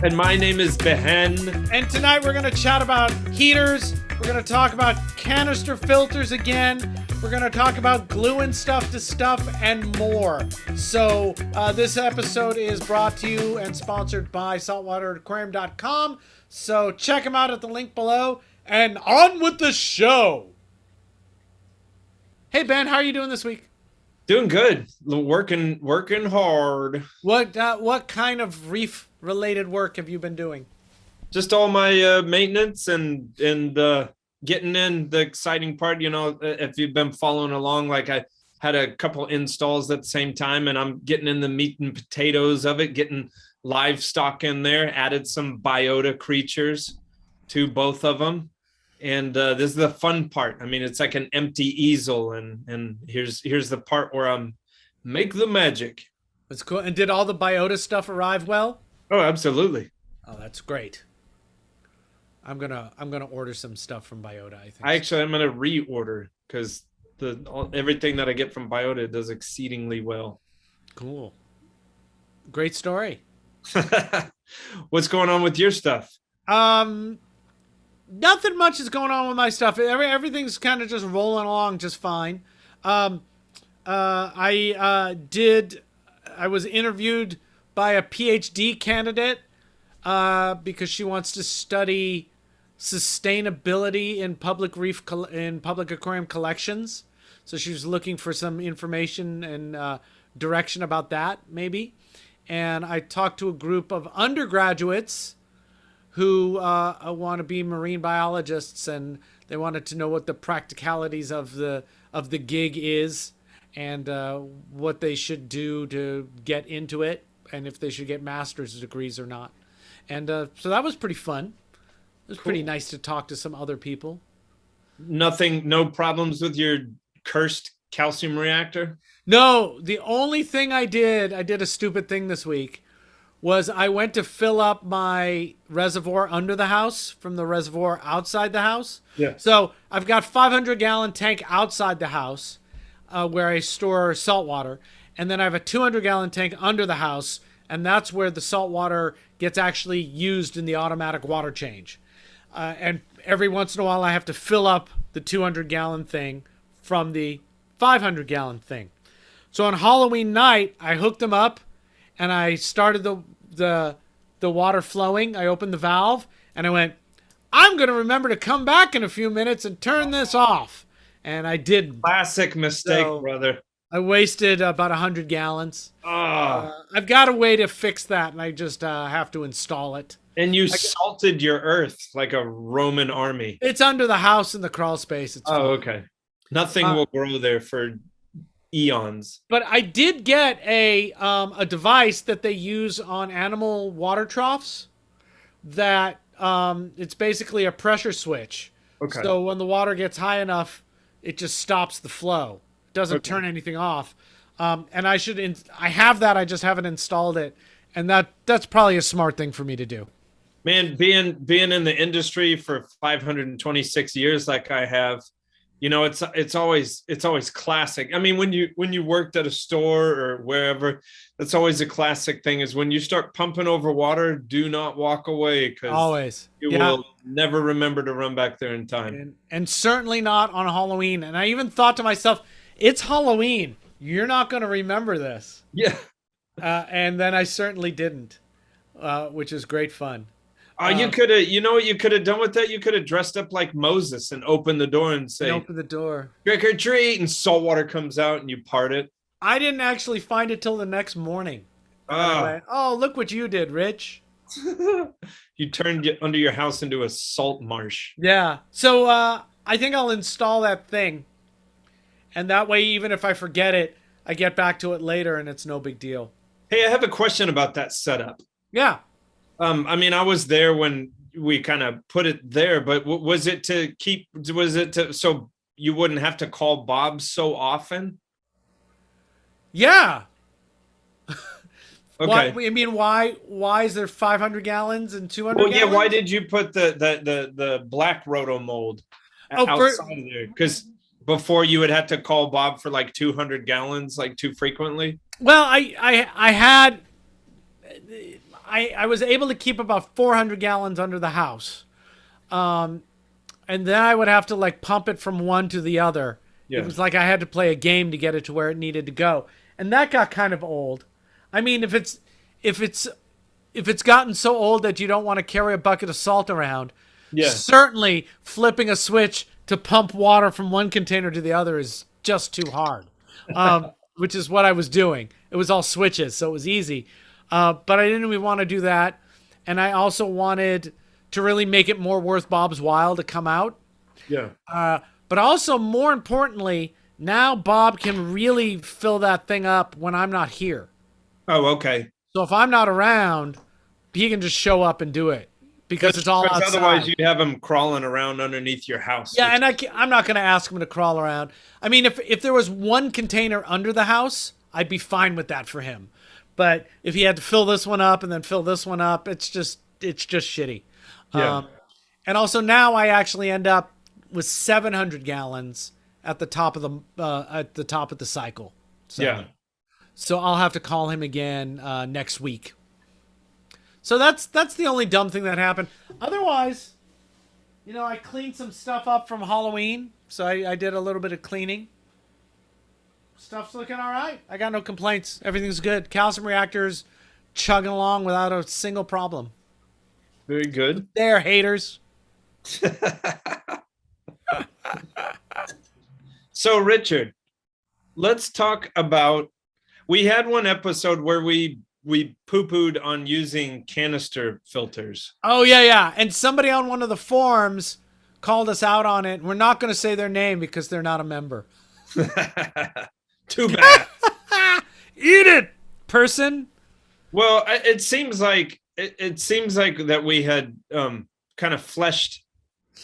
And my name is Behen. And tonight we're going to chat about heaters. We're going to talk about canister filters again. We're going to talk about gluing stuff to stuff and more. So this episode is brought to you and sponsored by saltwateraquarium.com. So check them out at the link below. And on with the show. Hey, Ben, how are you doing this week? Doing good. Working hard. What kind of reef related work have you been doing? Just all my maintenance and getting in the exciting part. You know, if you've been following along, like I had a couple installs at the same time, and I'm getting in the meat and potatoes of it, getting livestock in there, added some biota creatures to both of them. And this is the fun part. I mean, it's like an empty easel, and here's the part where I'm make the magic. That's cool. And did all the biota stuff arrive well? Oh, absolutely. Oh, that's great. I'm gonna order some stuff from biota. I think. I'm gonna reorder because everything that I get from biota does exceedingly well. Cool. Great story. What's going on with your stuff? Nothing much is going on with my stuff. Everything's kind of just rolling along just fine. I was interviewed by a PhD candidate because she wants to study sustainability in public aquarium collections. So she was looking for some information and direction about that, maybe. And I talked to a group of undergraduates who want to be marine biologists, and they wanted to know what the practicalities of the gig is, and what they should do to get into it, and if they should get master's degrees or not. And so that was pretty fun. It was pretty nice to talk to some other people. No problems with your cursed calcium reactor? No, the only thing I did a stupid thing this week, was I went to fill up my reservoir under the house from the reservoir outside the house. Yeah. So I've got 500-gallon tank outside the house where I store salt water. And then I have a 200-gallon tank under the house, and that's where the salt water gets actually used in the automatic water change. And every once in a while I have to fill up the 200-gallon thing from the 500-gallon thing. So on Halloween night, I hooked them up, and I started the water flowing. I opened the valve, and I went, I'm going to remember to come back in a few minutes and turn this off. And I didn't. Classic mistake, brother. I wasted about 100 gallons. Oh. I've got a way to fix that, and I just have to install it. And you salted your earth like a Roman army. It's under the house in the crawl space. It's fine. Okay. Nothing will grow there for eons. But I did get a device that they use on animal water troughs that it's basically a pressure switch. Okay. So when the water gets high enough, it just stops the flow. It doesn't turn anything off. And I have that. I just haven't installed it. And that's probably a smart thing for me to do. Man, being in the industry for 526 years like I have, you know, it's always classic. I mean, when you worked at a store or wherever, that's always a classic thing is when you start pumping over water, do not walk away because you will never remember to run back there in time. And certainly not on Halloween. And I even thought to myself, it's Halloween. You're not going to remember this. Yeah. And then I certainly didn't, which is great fun. You could have, you know what you could have done with that? You could have dressed up like Moses and opened the door and say, open the door, trick or treat, and salt water comes out and you part it. I didn't actually find it till the next morning. Went, oh, look what you did, Rich. You turned under your house into a salt marsh. Yeah. So I think I'll install that thing. And that way, even if I forget it, I get back to it later and it's no big deal. Hey, I have a question about that setup. Yeah. I mean, I was there when we kind of put it there, but was it so you wouldn't have to call Bob so often? Yeah. Okay. I mean, why is there 500 gallons and 200 Well, yeah, gallons? why did you put the black roto mold outside of there? Because before you would have to call Bob for like 200 gallons, like too frequently? Well, I was able to keep about 400 gallons under the house. And then I would have to like pump it from one to the other. Yeah. It was like I had to play a game to get it to where it needed to go. And that got kind of old. I mean, if it's gotten so old that you don't want to carry a bucket of salt around, Yeah. certainly flipping a switch to pump water from one container to the other is just too hard. Which is what I was doing. It was all switches, so it was easy. But I didn't even want to do that. And I also wanted to really make it more worth Bob's while to come out. Yeah. But also, more importantly, now Bob can really fill that thing up when I'm not here. Oh, okay. So if I'm not around, he can just show up and do it because it's all outside. Otherwise, you'd have him crawling around underneath your house. Yeah, and I'm not going to ask him to crawl around. I mean, if there was one container under the house, I'd be fine with that for him. But if he had to fill this one up and then fill this one up, it's just shitty. Yeah. And also now I actually end up with 700 gallons at the top of the cycle. So, yeah. So I'll have to call him again next week. So that's the only dumb thing that happened. Otherwise, I cleaned some stuff up from Halloween. So I did a little bit of cleaning. Stuff's looking all right. I got no complaints. Everything's good. Calcium reactors chugging along without a single problem. Very good. There, haters. So, Richard, let's talk about. We had one episode where we poo-pooed on using canister filters. Oh, yeah. And somebody on one of the forums called us out on it. We're not going to say their name because they're not a member. Too bad. Eat it, person. Well, it seems like that we had kind of fleshed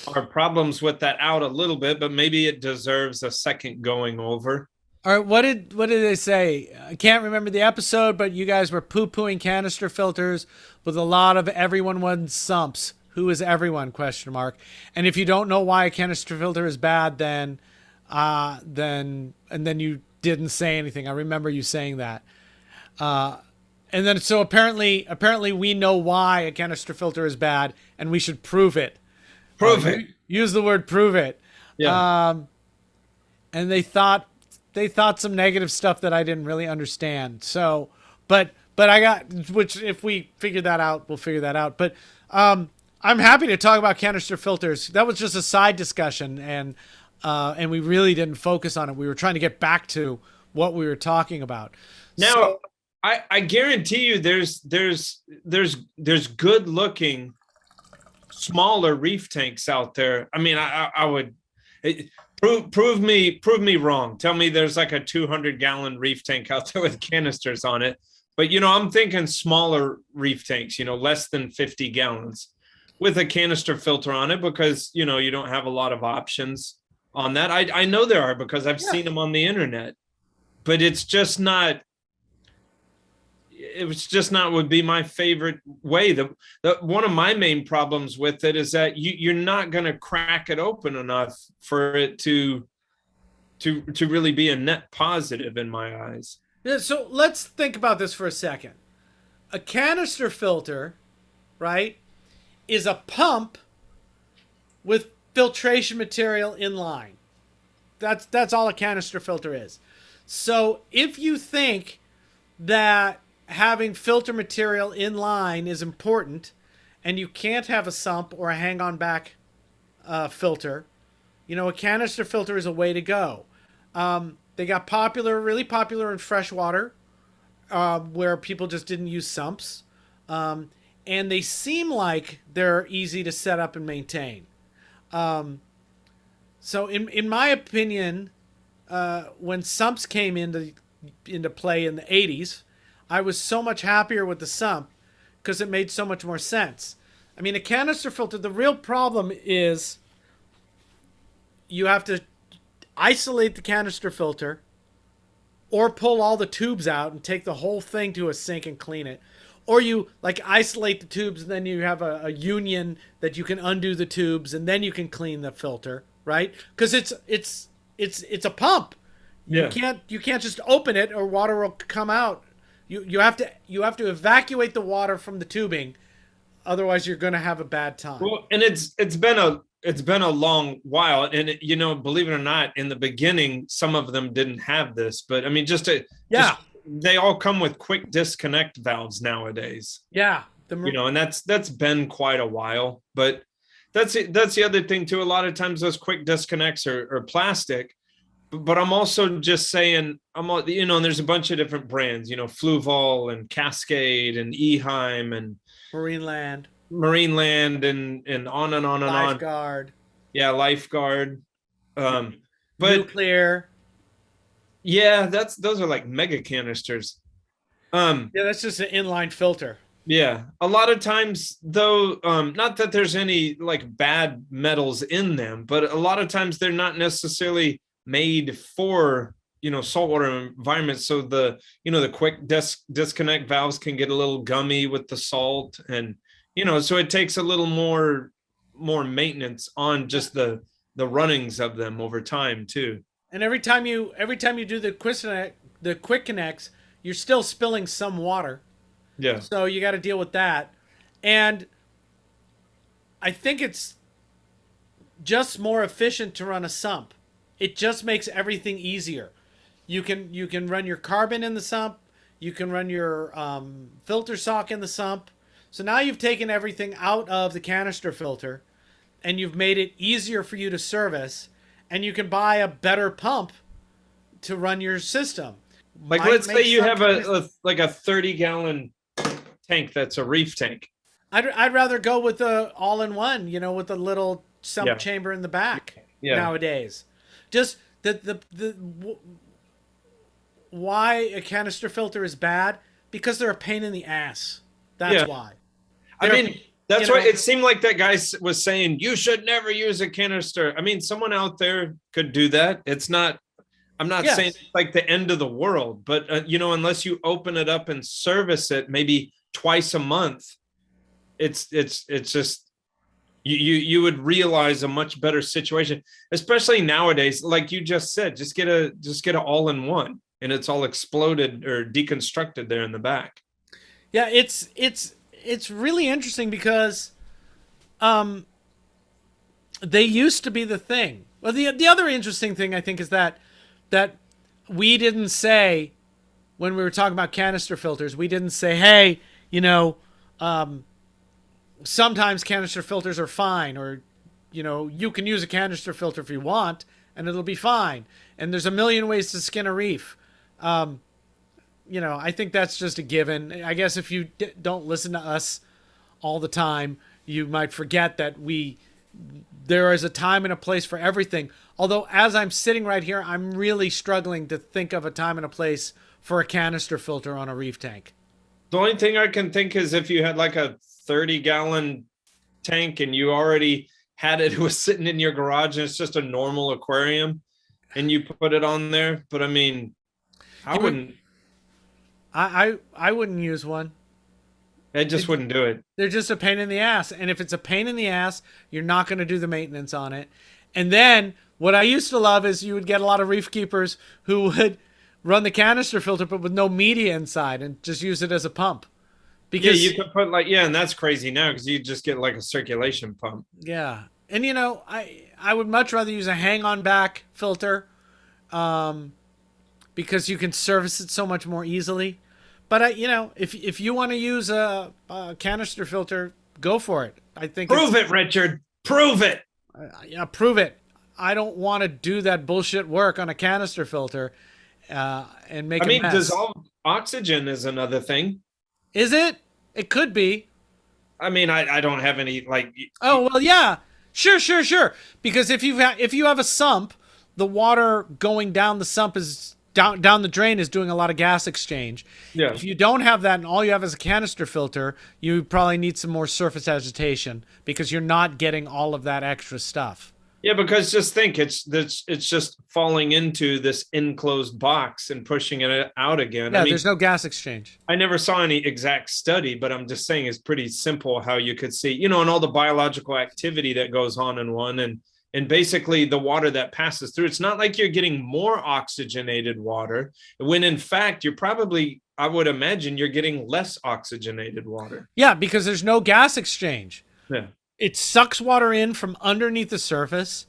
our problems with that out a little bit, but maybe it deserves a second going over. All right, what did they say? I can't remember the episode, but you guys were poo-pooing canister filters with a lot of everyone wants sumps. Who is everyone? ? And if you don't know why a canister filter is bad, then you didn't say anything. I remember you saying that. And then so apparently we know why a canister filter is bad, and we should prove it. Prove it. Use the word prove it. Yeah. And they thought some negative stuff that I didn't really understand. So, but I got, which if we figure that out, we'll figure that out. But I'm happy to talk about canister filters. That was just a side discussion, and we really didn't focus on it. We were trying to get back to what we were talking about. Now, I guarantee you, there's good looking smaller reef tanks out there. I mean, I would prove me wrong. Tell me there's like a 200-gallon reef tank out there with canisters on it. But I'm thinking smaller reef tanks, less than 50 gallons with a canister filter on it, because you don't have a lot of options on that. I know there are, because I've seen them on the internet, but it's just not would be my favorite way. The one of my main problems with it is that you're not going to crack it open enough for it to really be a net positive in my eyes. Yeah, so let's think about this for a second. A canister filter, right, is a pump with filtration material in line. That's all a canister filter is. So if you think that having filter material in line is important, and you can't have a sump or a hang-on back filter, a canister filter is a way to go. They got really popular in freshwater, where people just didn't use sumps, and they seem like they're easy to set up and maintain. So in my opinion, when sumps came into play in the 80s, I was so much happier with the sump because it made so much more sense. I mean, a canister filter, the real problem is you have to isolate the canister filter or pull all the tubes out and take the whole thing to a sink and clean it. Or you isolate the tubes, and then you have a union that you can undo the tubes, and then you can clean the filter, right? Because it's a pump. Yeah. You can't just open it or water will come out. You have to evacuate the water from the tubing, otherwise you're going to have a bad time. Well, and it's been a long while, and believe it or not, in the beginning, some of them didn't have this, but I mean, they all come with quick disconnect valves nowadays. Yeah, and that's been quite a while, but that's the other thing too. A lot of times those quick disconnects are plastic, but I'm also just saying, and there's a bunch of different brands, Fluval and Cascade and Eheim and Marineland and on and on and on. Lifeguard. Yeah, Lifeguard. But Nuclear. Yeah, those are like mega canisters. Yeah, that's just an inline filter. Yeah, a lot of times though, not that there's any like bad metals in them, but a lot of times they're not necessarily made for saltwater environments. So the quick disconnect valves can get a little gummy with the salt, and so it takes a little more maintenance on just the runnings of them over time too. And every time you do the quick connects, you're still spilling some water. Yeah. So you got to deal with that. And I think it's just more efficient to run a sump. It just makes everything easier. You can run your carbon in the sump. You can run your filter sock in the sump. So now you've taken everything out of the canister filter, and you've made it easier for you to service, and you can buy a better pump to run your system. Like, let's say you have a 30-gallon tank that's a Reef tank. I'd rather go with the all-in-one, with the little sump chamber in the back nowadays. Just why a canister filter is bad? Because they're a pain in the ass. That's why. That's why it seemed like that guy was saying you should never use a canister. I mean, someone out there could do that. It's not. I'm not saying it's like the end of the world, but unless you open it up and service it maybe twice a month, it's just you would realize a much better situation, especially nowadays. Like you just said, just get a all-in-one, and it's all exploded or deconstructed there in the back. Yeah, it's really interesting because they used to be the thing. Well, the other interesting thing I think is that we didn't say when we were talking about canister filters, we didn't say, hey, sometimes canister filters are fine, or you can use a canister filter if you want and it'll be fine, and there's a million ways to skin a reef. I think that's just a given. I guess if you don't listen to us all the time, you might forget that there is a time and a place for everything. Although, as I'm sitting right here, I'm really struggling to think of a time and a place for a canister filter on a reef tank. The only thing I can think is if you had like a 30-gallon tank and you already had it was sitting in your garage and it's just a normal aquarium and you put it on there. But I mean, I wouldn't use one. I just wouldn't do it. They're just a pain in the ass. And if it's a pain in the ass, you're not going to do the maintenance on it. And then what I used to love is you would get a lot of reef keepers who would run the canister filter but with no media inside and just use it as a pump. Because you could put and that's crazy now because you just get like a circulation pump. Yeah. And I would much rather use a hang-on back filter because you can service it so much more easily. But if you want to use a canister filter, go for it. I think prove it, Richard. Prove it. Prove it. I don't want to do that bullshit work on a canister filter and make. Dissolved oxygen is another thing. Is it? It could be. I don't have any Oh well, yeah, sure. Because if you have a sump, the water going down the sump is down the drain is doing a lot of gas exchange. Yeah. If you don't have that and all you have is a canister filter, you probably need some more surface agitation because you're not getting all of that extra stuff. Yeah, because just think it's just falling into this enclosed box and pushing it out again. Yeah, there's no gas exchange. I never saw any exact study, but I'm just saying it's pretty simple how you could see, and all the biological activity that goes on in one and basically the water that passes through. It's not like you're getting more oxygenated water when in fact you're probably I would imagine you're getting less oxygenated water. Yeah, because there's no gas exchange. Yeah. It sucks water in from underneath the surface,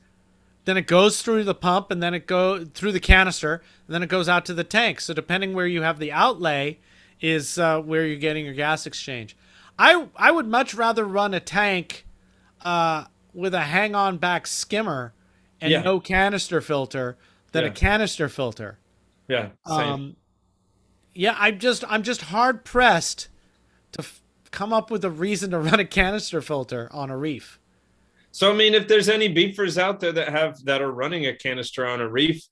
then it goes through the pump, and then it goes through the canister, and then it goes out to the tank. So depending where you have the outlay is where you're getting your gas exchange. I would much rather run a tank with a hang-on back skimmer and no canister filter than a canister filter. Yeah, same. Yeah, I'm just hard pressed to come up with a reason to run a canister filter on a reef. So, I mean, if there's any beefers out there that are running a canister on a reef,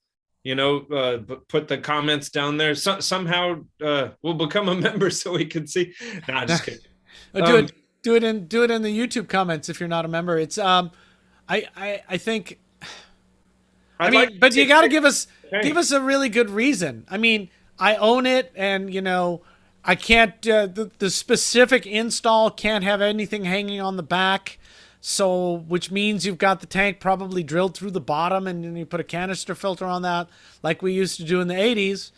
put the comments down there. Somehow we'll become a member so we can see. Nah, just kidding. Do it in the YouTube comments if you're not a member. It's I think. I mean, but you got to give us a really good reason. I mean, I own it, and I can't. The specific install can't have anything hanging on the back. So, which means you've got the tank probably drilled through the bottom, and then you put a canister filter on that, like we used to do in the 80s.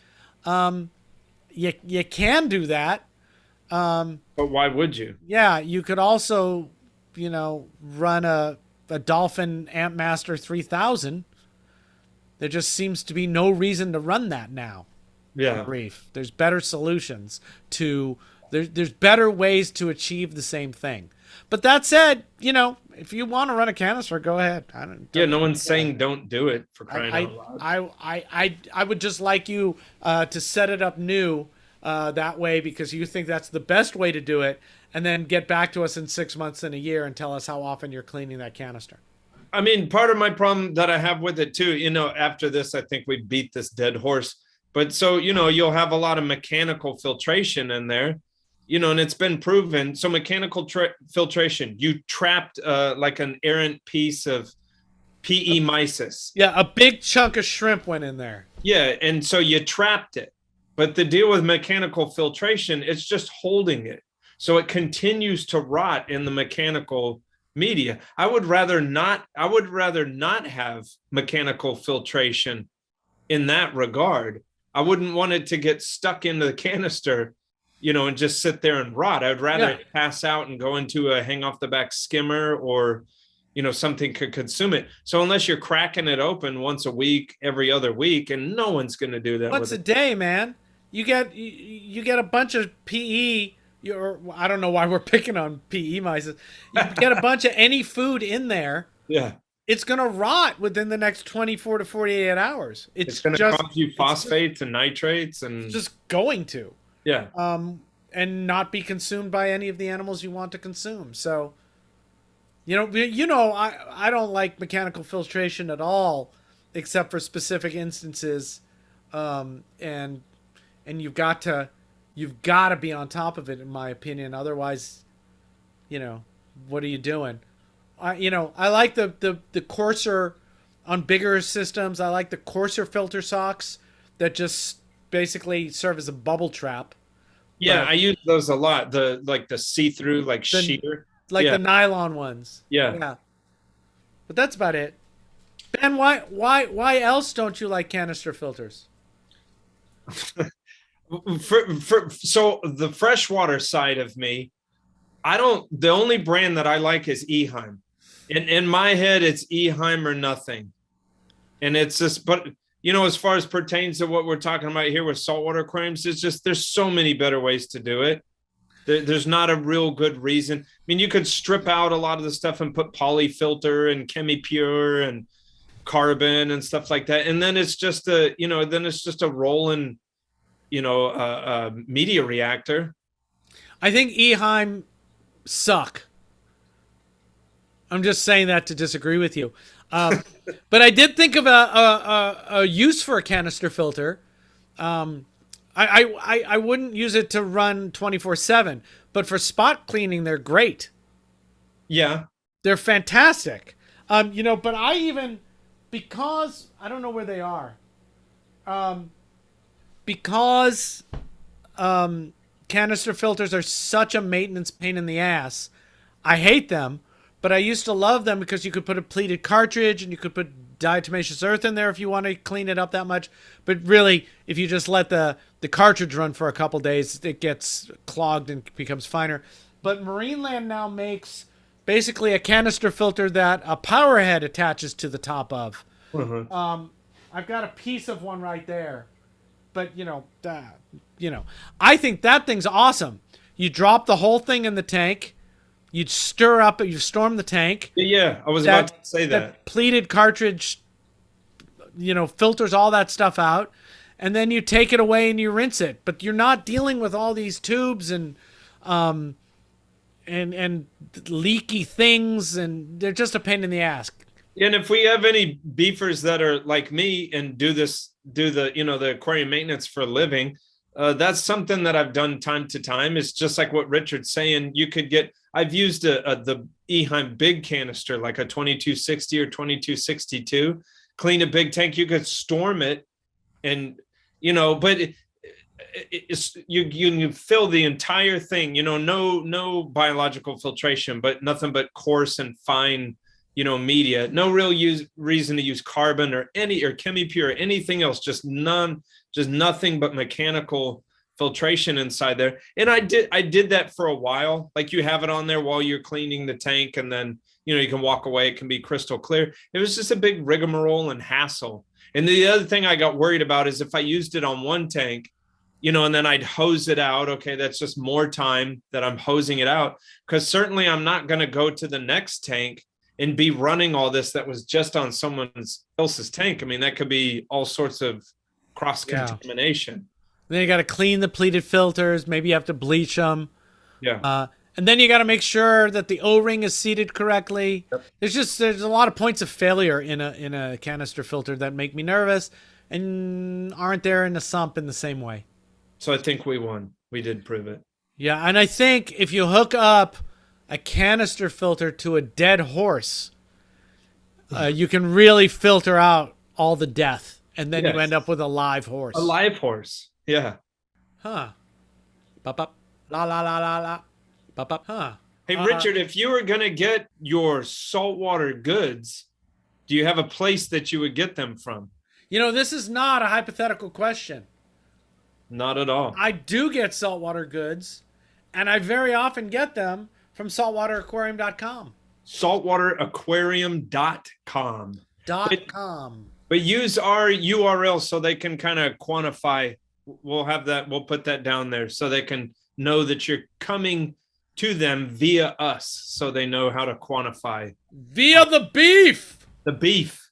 You can do that. But why would you? Yeah, you could also, run a Dolphin Ampmaster 3000. There just seems to be no reason to run that now. Yeah. On a reef. There's better solutions there's better ways to achieve the same thing. But that said, if you want to run a canister, go ahead. No one's saying don't do it, for crying out loud. I would just like you to set it up new that way, because you think that's the best way to do it, and then get back to us in 6 months and a year and tell us how often you're cleaning that canister. I mean, part of my problem that I have with it too, after this, I think we beat this dead horse. But so, you'll have a lot of mechanical filtration in there. And it's been proven. So mechanical filtration, you trapped like an errant piece of PE mysis. Yeah, a big chunk of shrimp went in there. Yeah, and so you trapped it. But the deal with mechanical filtration, it's just holding it. So it continues to rot in the mechanical media. I would rather not have mechanical filtration in that regard. I wouldn't want it to get stuck into the canister, and just sit there and rot. I'd rather it pass out and go into a hang off the back skimmer, or, something could consume it. So unless you're cracking it open once a week, every other week, and no one's going to do that. Once a day, man. You get a bunch of PE. I don't know why we're picking on PE mice. You get a bunch of any food in there. Yeah. It's going to rot within the next 24 to 48 hours. It's going to cause you phosphates and nitrates, and just going to. Yeah. And not be consumed by any of the animals you want to consume. So, I don't like mechanical filtration at all, except for specific instances. And you've got to be on top of it, in my opinion. Otherwise, what are you doing? I like the coarser on bigger systems. I like the coarser filter socks that just basically serve as a bubble trap. Yeah, I use those a lot. The see-through, sheer. The nylon ones. Yeah. But that's about it. Ben, why else don't you like canister filters? So the freshwater side of me, the only brand that I like is Eheim. In my head, it's Eheim or nothing. And it's just, but as far as pertains to what we're talking about here with saltwater aquariums, it's just, there's so many better ways to do it. There's not a real good reason. I mean, you could strip out a lot of the stuff and put polyfilter and ChemiPure and carbon and stuff like that. And then it's just a rolling, media reactor. I think Eheim suck. I'm just saying that to disagree with you. But I did think of a use for a canister filter. I wouldn't use it to run 24/7, but for spot cleaning, they're great. Yeah. They're fantastic. But because I don't know where they are. Because canister filters are such a maintenance pain in the ass. I hate them, but I used to love them because you could put a pleated cartridge and you could put diatomaceous earth in there if you want to clean it up that much. But really, if you just let the cartridge run for a couple days, it gets clogged and becomes finer. But Marineland now makes basically a canister filter that a power head attaches to the top of. I've got a piece of one right there. But, I think that thing's awesome. You drop the whole thing in the tank. You'd stir up, you storm the tank. Yeah, I was about to say that. Pleated cartridge, filters all that stuff out. And then you take it away and you rinse it. But you're not dealing with all these tubes and leaky things. And they're just a pain in the ass. And if we have any beefers that are like me and do the aquarium maintenance for a living, that's something that I've done time to time. It's just like what Richard's saying. I've used the Eheim big canister, like a 2260 or 2262, clean a big tank. You could storm it and, but you fill the entire thing, no biological filtration, but nothing but coarse and fine, media. No real reason to use carbon or ChemiPure or anything else. Just nothing but mechanical filtration inside there. And I did that for a while. Like you have it on there while you're cleaning the tank, and then you can walk away. It can be crystal clear. It was just a big rigmarole and hassle. And the other thing I got worried about is if I used it on one tank, and then I'd hose it out. Okay, that's just more time that I'm hosing it out, because certainly I'm not going to go to the next tank and be running all this that was just on someone else's tank. I mean, that could be all sorts of cross-contamination. Then you got to clean the pleated filters. Maybe you have to bleach them. Yeah. And then you got to make sure that the O-ring is seated correctly. Yep. There's a lot of points of failure in a canister filter that make me nervous and aren't there in the sump in the same way. So I think we won. We did prove it. Yeah, and I think if you hook up a canister filter to a dead horse, you can really filter out all the death, and then you end up with a live horse. A live horse, yeah. Huh. Bop, la la la la la. Bop, huh. Hey, Richard, if you were gonna get your saltwater goods, do you have a place that you would get them from? This is not a hypothetical question. Not at all. I do get saltwater goods, and I very often get them from saltwateraquarium.com. Saltwateraquarium.com. But use our URL so they can kind of quantify. We'll put that down there so they can know that you're coming to them via us, so they know how to quantify. Via the beef. The beef.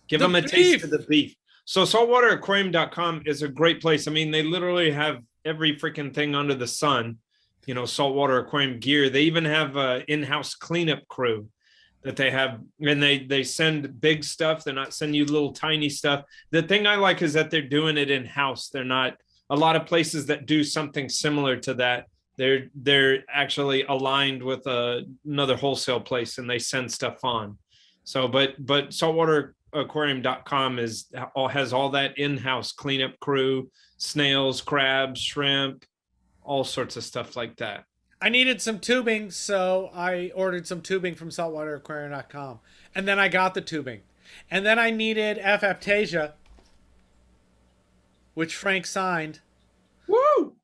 Give them a taste of the beef. So saltwateraquarium.com is a great place. I mean, they literally have every freaking thing under the sun. Saltwater aquarium gear. They even have an in-house cleanup crew that they have, and they send big stuff. They're not sending you little tiny stuff. The thing I like is that they're doing it in-house. They're not a lot of places that do something similar to that. They're actually aligned with another wholesale place, and they send stuff on. So, but saltwateraquarium.com has all that in-house cleanup crew, snails, crabs, shrimp, all sorts of stuff like that. I needed some tubing, so I ordered some tubing from saltwateraquarium.com. And then I got the tubing. And then I needed F-Aptasia, which Frank signed. Woo!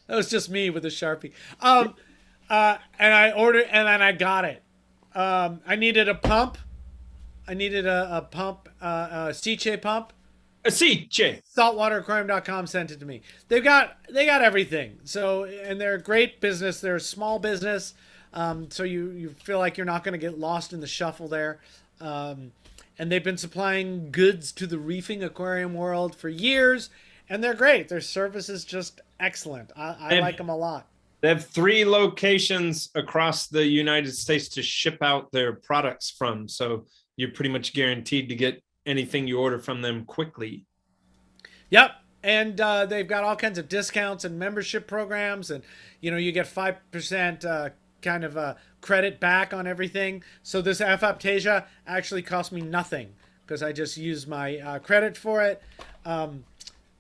That was just me with a Sharpie. And I ordered, and then I got it. I needed a pump. I needed a pump, a Ceche pump. A Ceche. Saltwateraquarium.com sent it to me. They got everything. So, and they're a great business. They're a small business. So you feel like you're not going to get lost in the shuffle there. And they've been supplying goods to the reefing aquarium world for years, and they're great. Their service is just excellent. I like them a lot. They have 3 locations across the United States to ship out their products from. So you're pretty much guaranteed to get anything you order from them quickly. Yep. And they've got all kinds of discounts and membership programs, and you get 5% kind of credit back on everything. So this F-Aptasia actually cost me nothing because I just used my credit for it.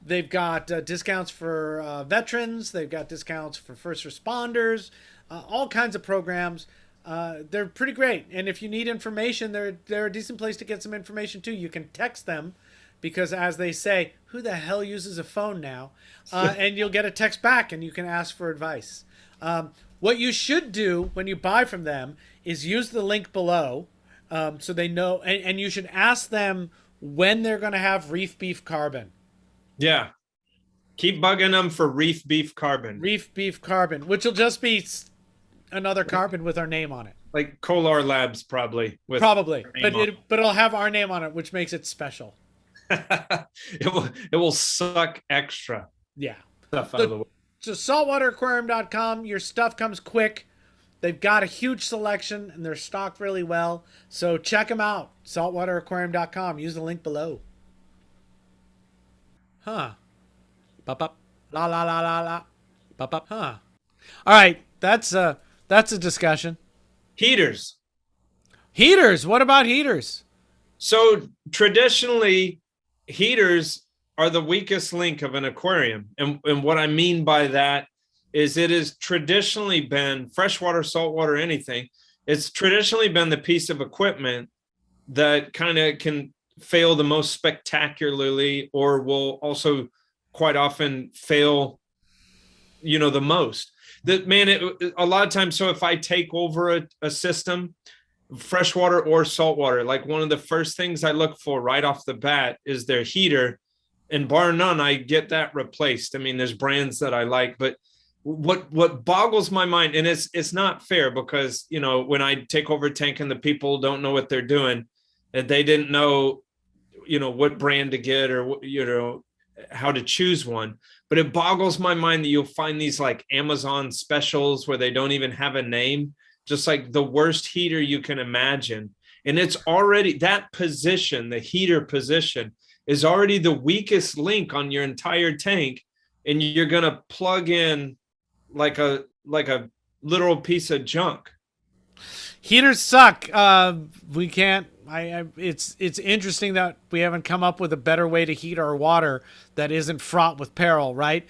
They've got discounts for veterans. They've got discounts for first responders, all kinds of programs. They're pretty great. And if you need information, they're a decent place to get some information too. You can text them because, as they say, who the hell uses a phone now? And you'll get a text back and you can ask for advice. What you should do when you buy from them is use the link below so they know. And you should ask them when they're going to have Reef Beef Carbon. Yeah. Keep bugging them for Reef Beef Carbon. Reef Beef Carbon, which will just be another carbon with our name on it. Like Kolar Labs, probably. Probably. But it'll have our name on it, which makes it special. It will suck extra. Yeah. Stuff out of the way. So saltwateraquarium.com, your stuff comes quick. They've got a huge selection and they're stocked really well. So check them out. Saltwateraquarium.com. Use the link below. Huh. Bop, bop. La la la la la. Bop, bop. Huh. All right. That's a discussion. Heaters. Heaters. What about heaters? So traditionally, heaters are the weakest link of an aquarium. And what I mean by that is it has traditionally been freshwater, saltwater, anything. It's traditionally been the piece of equipment that kind of can fail the most spectacularly or will also quite often fail, the most. A lot of times, so if I take over a system, freshwater or saltwater, like one of the first things I look for right off the bat is their heater, and bar none, I get that replaced. I mean, there's brands that I like, but what boggles my mind, and it's not fair because, when I take over a tank and the people don't know what they're doing, and they didn't know, what brand to get or, how to choose one. But it boggles my mind that you'll find these like Amazon specials where they don't even have a name, just like the worst heater you can imagine. And it's already that position, the heater position, is already the weakest link on your entire tank. And you're going to plug in like a literal piece of junk. Heaters suck. We can't. It's interesting that we haven't come up with a better way to heat our water that isn't fraught with peril, right?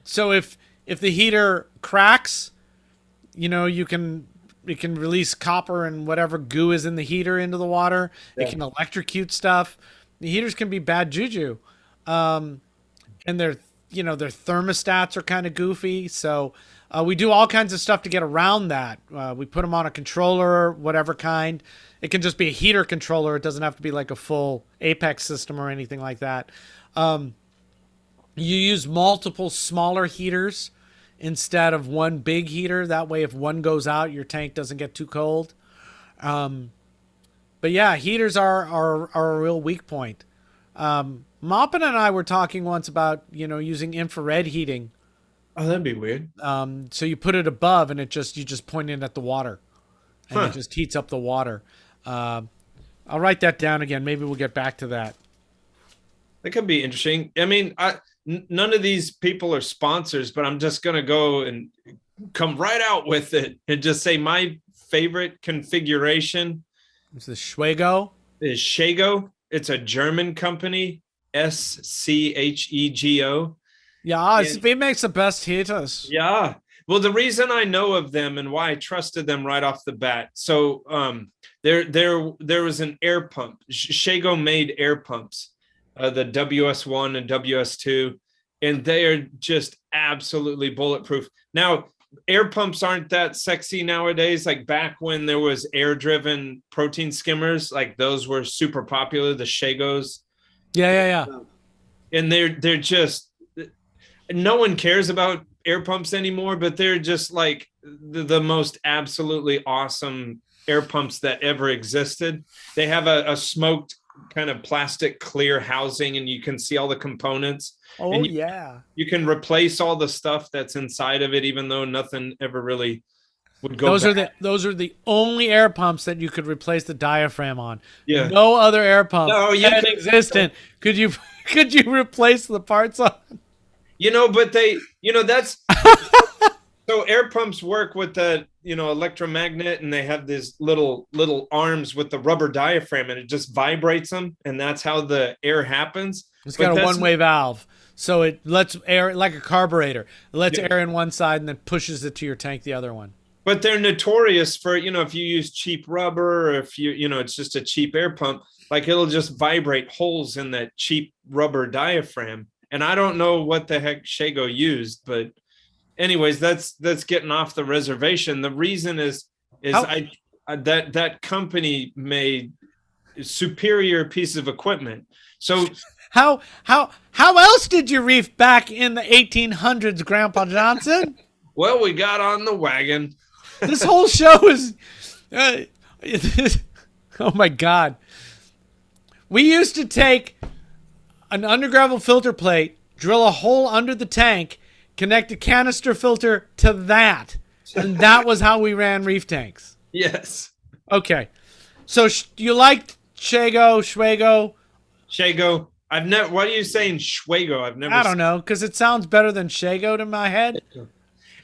So if the heater cracks, it can release copper and whatever goo is in the heater into the water. Yeah. It can electrocute stuff. The heaters can be bad juju, and their thermostats are kind of goofy. So we do all kinds of stuff to get around that. We put them on a controller, whatever kind. It can just be a heater controller. It doesn't have to be like a full Apex system or anything like that. You use multiple smaller heaters instead of one big heater. That way, if one goes out, your tank doesn't get too cold. But yeah, heaters are a real weak point. Moppin and I were talking once about, using infrared heating. Oh, that'd be weird. So you put it above and you just point it at the water and it just heats up the water. I'll write that down again. Maybe we'll get back to that. That could be interesting. I mean, none of these people are sponsors, but I'm just going to go and come right out with it and just say my favorite configuration is the Schwego. Is Schego. It's a German company, Schego. Yeah, it makes the best heaters. Yeah. Well, the reason I know of them and why I trusted them right off the bat. So there was an air pump. Schego made air pumps, the WS1 and WS2, and they are just absolutely bulletproof. Now, air pumps aren't that sexy nowadays. Like back when there was air-driven protein skimmers, like those were super popular, the Schegos. Yeah. And they're just, no one cares about air pumps anymore, but they're just like the most absolutely awesome air pumps that ever existed. They have a smoked kind of plastic clear housing and you can see all the components. Oh, and you can replace all the stuff that's inside of it, even though nothing ever really would go back. Those are the only air pumps that you could replace the diaphragm on. Yeah. No other air pump existent could you replace the parts on. But that's so air pumps work with the, electromagnet, and they have these little arms with the rubber diaphragm, and it just vibrates them, and that's how the air happens. It's got a one-way valve, so it lets air, like a carburetor. It lets air in one side and then pushes it to your tank the other one. but they're notorious for, if you use cheap rubber, or if it's just a cheap air pump, like it'll just vibrate holes in that cheap rubber diaphragm. And I don't know what the heck Shago used, but anyways, that's getting off the reservation. The reason is How that company made superior piece of equipment. So how else did you reef back in the 1800s, Grandpa Johnson? well, we got on the wagon. This whole show is oh my God. We used to take an undergravel filter plate, drill a hole under the tank, connect a canister filter to that, and that was how we ran reef tanks. Yes. Okay. So you liked Schwego? Shago. I've never. What are you saying, Schwego? I've never. I don't know, because it sounds better than Shago to my head.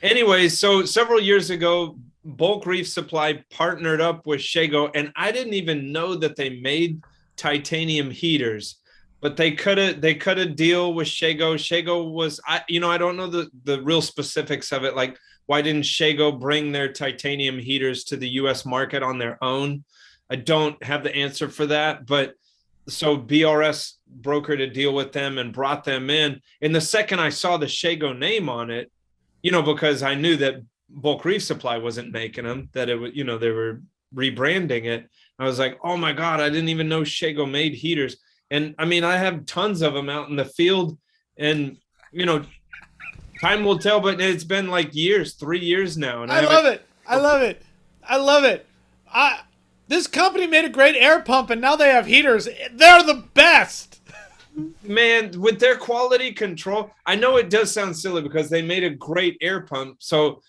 Anyways, so several years ago, Bulk Reef Supply partnered up with Shago, and I didn't even know that they made titanium heaters, but they cut a deal with Shago. Shago was, I don't know the real specifics of it. Like, why didn't Shago bring their titanium heaters to the U.S. market on their own? I don't have the answer for that, but so BRS brokered a deal with them and brought them in. And the second I saw the Shago name on it, because I knew that Bulk Reef Supply wasn't making them, that it was, they were rebranding it. I was like, oh my God, I didn't even know Shago made heaters. And I mean, I have tons of them out in the field, and, time will tell, but it's been like 3 years now. And I love it. I love it. This company made a great air pump, and now they have heaters. They're the best. Man, with their quality control, I know it does sound silly because they made a great air pump. So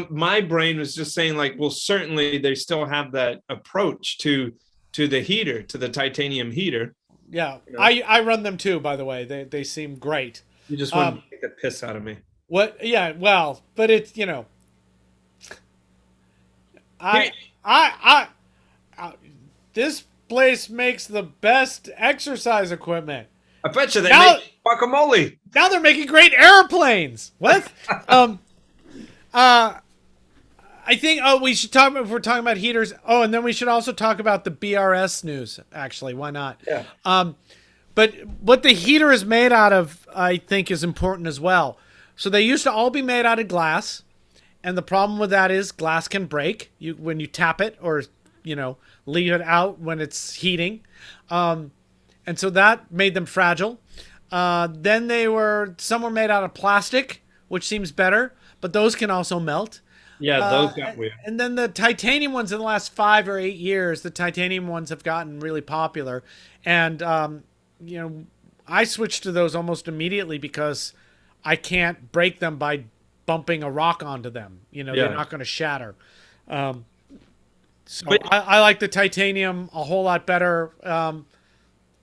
my brain was just saying, like, well, certainly they still have that approach to the heater, to the titanium heater. Yeah, I run them too, by the way. They seem great. You just want to take the piss out of me. What? Yeah, well, but it's, this place makes the best exercise equipment. I bet you they make guacamole. Now they're making great airplanes. What? I think, we should talk about, if we're talking about heaters. Oh, and then we should also talk about the BRS news, actually. Why not? Yeah. But what the heater is made out of, I think, is important as well. So they used to all be made out of glass. And the problem with that is glass can break when you tap it, or, leave it out when it's heating. And so that made them fragile. Then some were made out of plastic, which seems better, but those can also melt. Yeah, those got weird. And then the titanium ones, in the last 5 or 8 years, the titanium ones have gotten really popular. And, I switched to those almost immediately because I can't break them by bumping a rock onto them. They're not going to shatter. So I like the titanium a whole lot better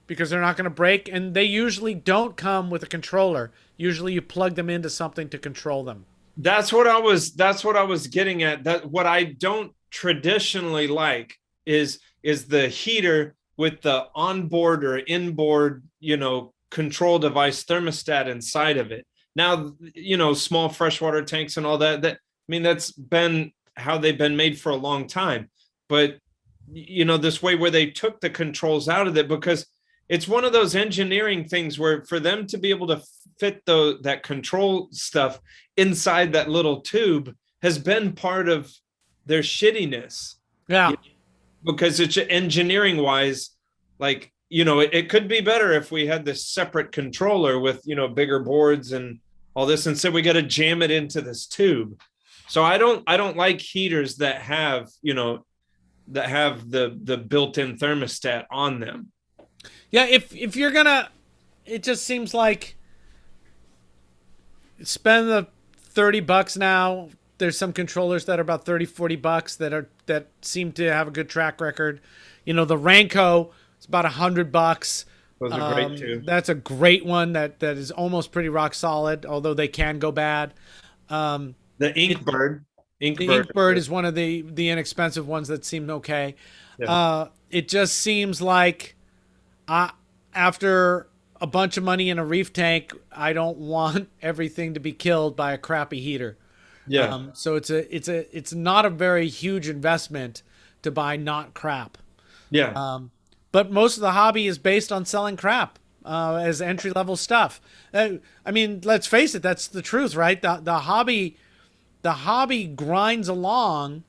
because they're not going to break. And they usually don't come with a controller. Usually you plug them into something to control them. That's what I was getting at. That what I don't traditionally like is the heater with the onboard or inboard, control device thermostat inside of it. Now, small freshwater tanks and all that, that's been how they've been made for a long time. But, this way where they took the controls out of it, because it's one of those engineering things where for them to be able to fit that control stuff inside that little tube has been part of their shittiness. Yeah. Because it's engineering wise, like, it could be better if we had this separate controller with, bigger boards and all this. Instead, we got to jam it into this tube. So I don't like heaters that have, that have the built-in thermostat on them. Yeah, if you're gonna, it just seems like spend the $30 now. There's some controllers that are about $30-$40 that seem to have a good track record. The Ranco is about $100. Those are great too. That's a great one that is almost pretty rock solid, although they can go bad. The Inkbird. Inkbird is one of the inexpensive ones that seem okay. Yeah. It just seems like after a bunch of money in a reef tank, I don't want everything to be killed by a crappy heater. Yeah. So it's not a very huge investment to buy not crap. Yeah. But most of the hobby is based on selling crap as entry level stuff. I mean, let's face it, that's the truth, right? The hobby grinds along.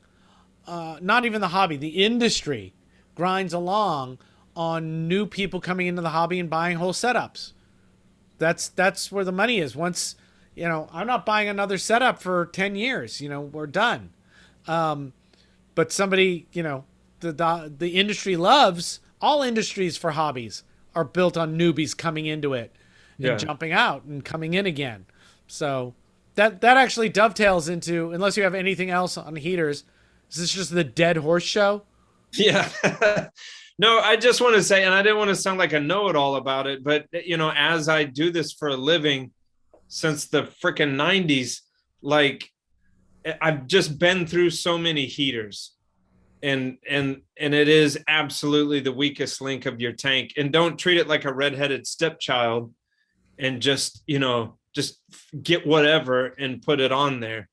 Not even the hobby, the industry grinds along on new people coming into the hobby and buying whole setups. That's where the money is. Once, I'm not buying another setup for 10 years. We're done. But somebody, the industry loves, all industries for hobbies are built on newbies coming into it and Yeah. jumping out and coming in again. So that actually dovetails into, unless you have anything else on heaters, is this just the dead horse show? Yeah. No, I just want to say, and I didn't want to sound like a know-it-all about it, but as I do this for a living since the freaking 90s, like I've just been through so many heaters. And it is absolutely the weakest link of your tank. And don't treat it like a redheaded stepchild and just get whatever and put it on there.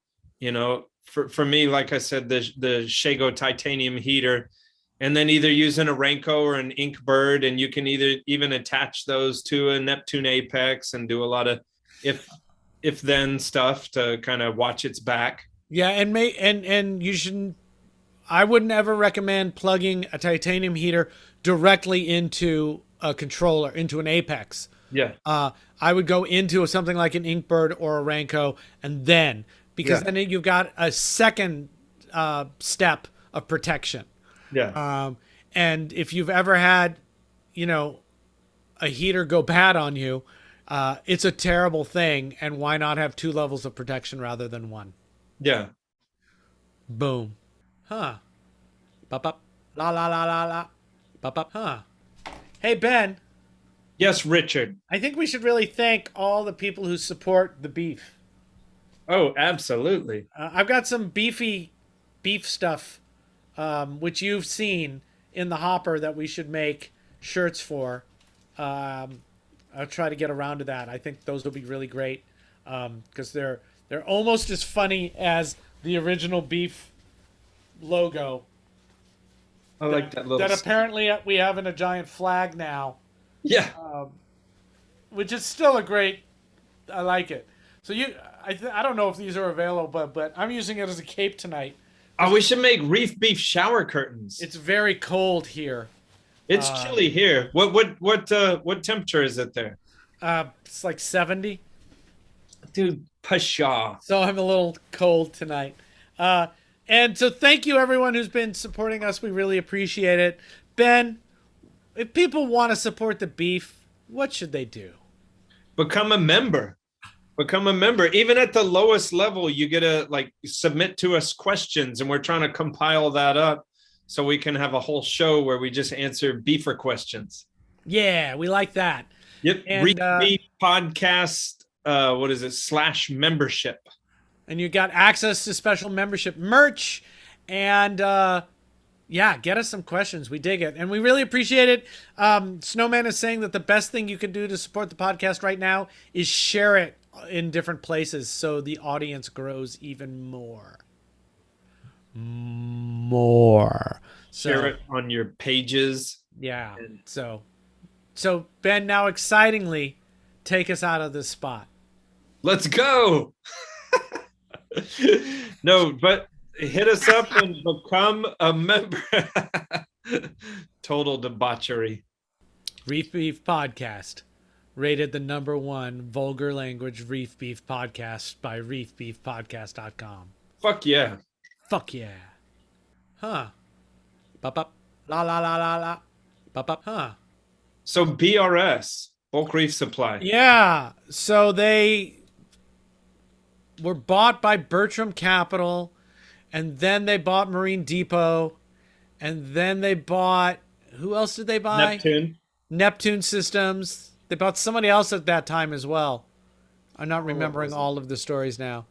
For me, like I said, the Shago titanium heater, and then either using a Renko or an Inkbird, and you can either even attach those to a Neptune Apex and do a lot of if then stuff to kind of watch its back. Yeah, and you shouldn't. I wouldn't ever recommend plugging a titanium heater directly into a controller, into an Apex. Yeah. I would go into something like an Inkbird or a Renko, and then, because then you've got a second step of protection. Yeah. And if you've ever had, a heater go bad on you, it's a terrible thing. And why not have two levels of protection rather than one? Yeah. Boom. Huh. Bop, bop. La, la, la, la, la. Bop, bop. Huh. Hey, Ben. Yes, Richard. I think we should really thank all the people who support the beef. Oh, absolutely. I've got some beefy beef stuff, which you've seen in the hopper that we should make shirts for. I'll try to get around to that. I think those will be really great because they're almost as funny as the original beef logo. I like that little. That apparently we have in a giant flag now. Yeah. Which is still a great. I like it. So I don't know if these are available, but I'm using it as a cape tonight. Oh, we should make Reef beef shower curtains. It's very cold here. It's chilly here. What temperature is it there? It's like 70. Dude, pshaw. So I'm a little cold tonight. And so thank you everyone who's been supporting us. We really appreciate it. Ben, if people want to support the beef, what should they do? Become a member. Become a member. Even at the lowest level, you get to submit to us questions, and we're trying to compile that up so we can have a whole show where we just answer beefer questions. Yeah, we like that. Yep. And, Reef Beef Podcast. What is it? /membership. And you got access to special membership merch, and get us some questions. We dig it, and we really appreciate it. Snowman is saying that the best thing you can do to support the podcast right now is share it in different places so the audience grows even more. Share it on your pages. Yeah. So Ben, now excitingly, take us out of this spot. Let's go. No, but hit us up and become a member. Total debauchery. Reef Beef Podcast, rated the #1 vulgar language Reef Beef podcast by reefbeefpodcast.com. Fuck yeah. Fuck yeah. Huh. Bop up. La la la la la. Bop up. Huh. So BRS, Bulk Reef Supply. Yeah. So they were bought by Bertram Capital, and then they bought Marine Depot, and then they bought, who else did they buy? Neptune Systems. They bought somebody else at that time as well. I'm not remembering all of the stories now.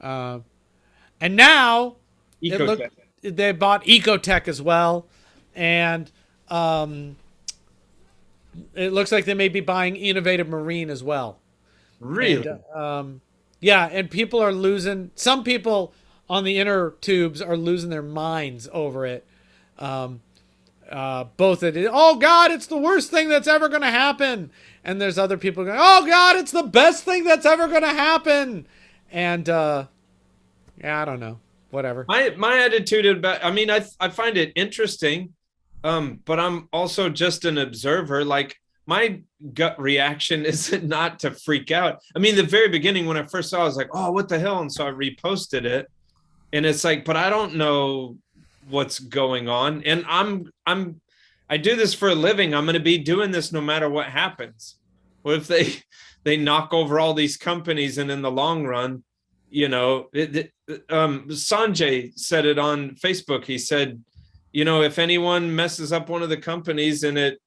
And now they bought Ecotech as well, and it looks like they may be buying Innovative Marine as well. Really? And, Yeah, and people are losing. Some people on the inner tubes are losing their minds over it. Um, both it, oh God, it's the worst thing that's ever going to happen, and there's other people going, oh God, it's the best thing that's ever going to happen, and yeah, I don't know, whatever. My attitude about, I mean, I find it interesting, but I'm also just an observer. Like my gut reaction is not to freak out. I mean, the very beginning when I first saw it, I was like, oh, what the hell? And so I reposted it. And it's like, but I don't know what's going on. And I do this for a living. I'm going to be doing this no matter what happens. What if they knock over all these companies, and in the long run, Sanjay said it on Facebook. He said, if anyone messes up one of the companies and it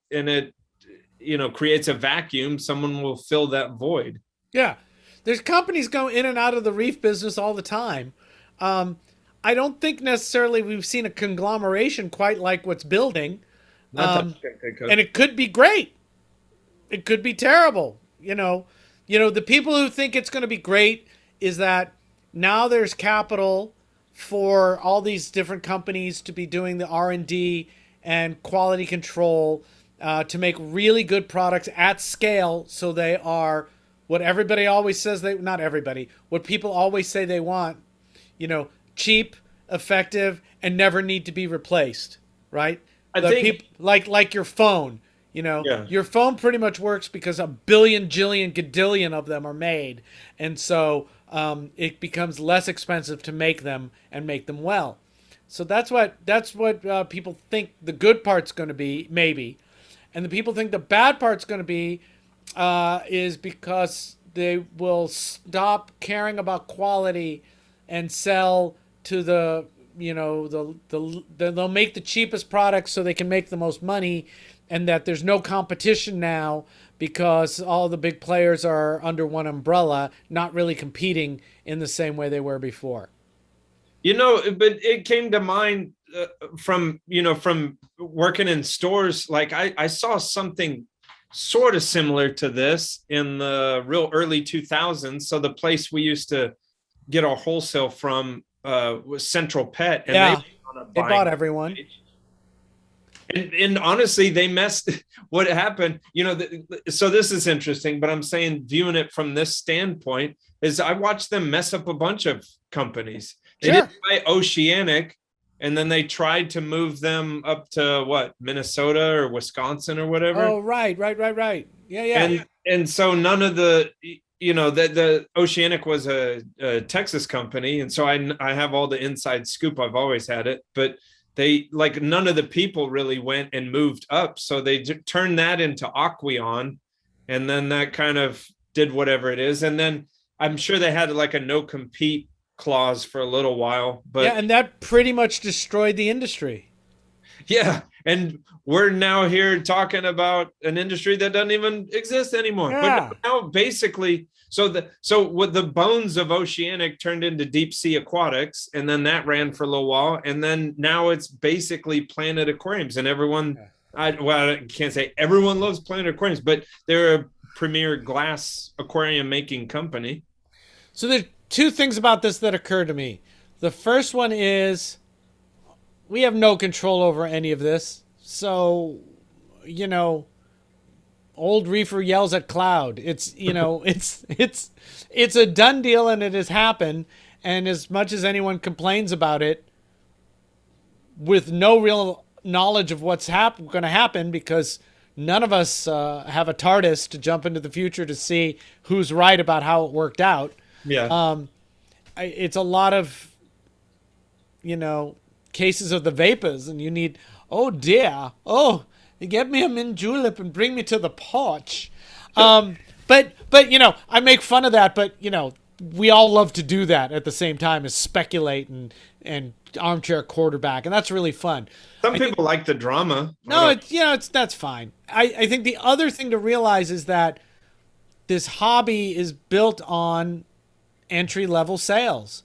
creates a vacuum, someone will fill that void. Yeah, there's companies going in and out of the reef business all the time. I don't think necessarily we've seen a conglomeration quite like what's building. And it could be great. It could be terrible. The people who think it's going to be great is that now there's capital for all these different companies to be doing the R&D and quality control to make really good products at scale. So they are what everybody always says not everybody, what people always say they want, cheap, effective, and never need to be replaced, right? I think like your phone, your phone pretty much works because a billion, jillion, gadillion of them are made. And so it becomes less expensive to make them and make them well. So that's what people think the good part's going to be, maybe. And the people think the bad part's going to be is because they will stop caring about quality and sell to they'll make the cheapest products so they can make the most money, and that there's no competition now because all the big players are under one umbrella, not really competing in the same way they were before. But it came to mind from working in stores. Like I saw something sort of similar to this in the real early 2000s. So the place we used to get our wholesale from was Central Pet, and they bought everyone. And honestly, they messed. What happened, so this is interesting, but I'm saying, viewing it from this standpoint, is I watched them mess up a bunch of companies. They did buy Oceanic, and then they tried to move them up to Minnesota or Wisconsin or whatever. Oh, right. Yeah. And so none of the, the Oceanic was a Texas company, and so I have all the inside scoop. I've always had it, but they, like, none of the people really went and moved up, so they turned that into Aqueon, and then that kind of did whatever it is, and then I'm sure they had like a no compete clause for a little while, but yeah, and that pretty much destroyed the industry. Yeah, and we're now here talking about an industry that doesn't even exist anymore. Yeah. But now, basically, so what the bones of Oceanic turned into Deep Sea Aquatics, and then that ran for a little while, and then now it's basically Planet Aquariums, and everyone. I can't say everyone loves Planet Aquariums, but they're a premier glass aquarium making company. So there's two things about this that occur to me. The first one is we have no control over any of this. So, old reefer yells at cloud. It's, it's a done deal, and it has happened. And as much as anyone complains about it, with no real knowledge of what's going to happen, because none of us have a TARDIS to jump into the future to see who's right about how it worked out. Yeah. It's a lot of, cases of the vapors, and you need, oh dear, get me a mint julep and bring me to the porch. But I make fun of that, but we all love to do that at the same time as speculate and armchair quarterback, and that's really fun. Some people like the drama. No, that's fine. I think the other thing to realize is that this hobby is built on entry-level sales.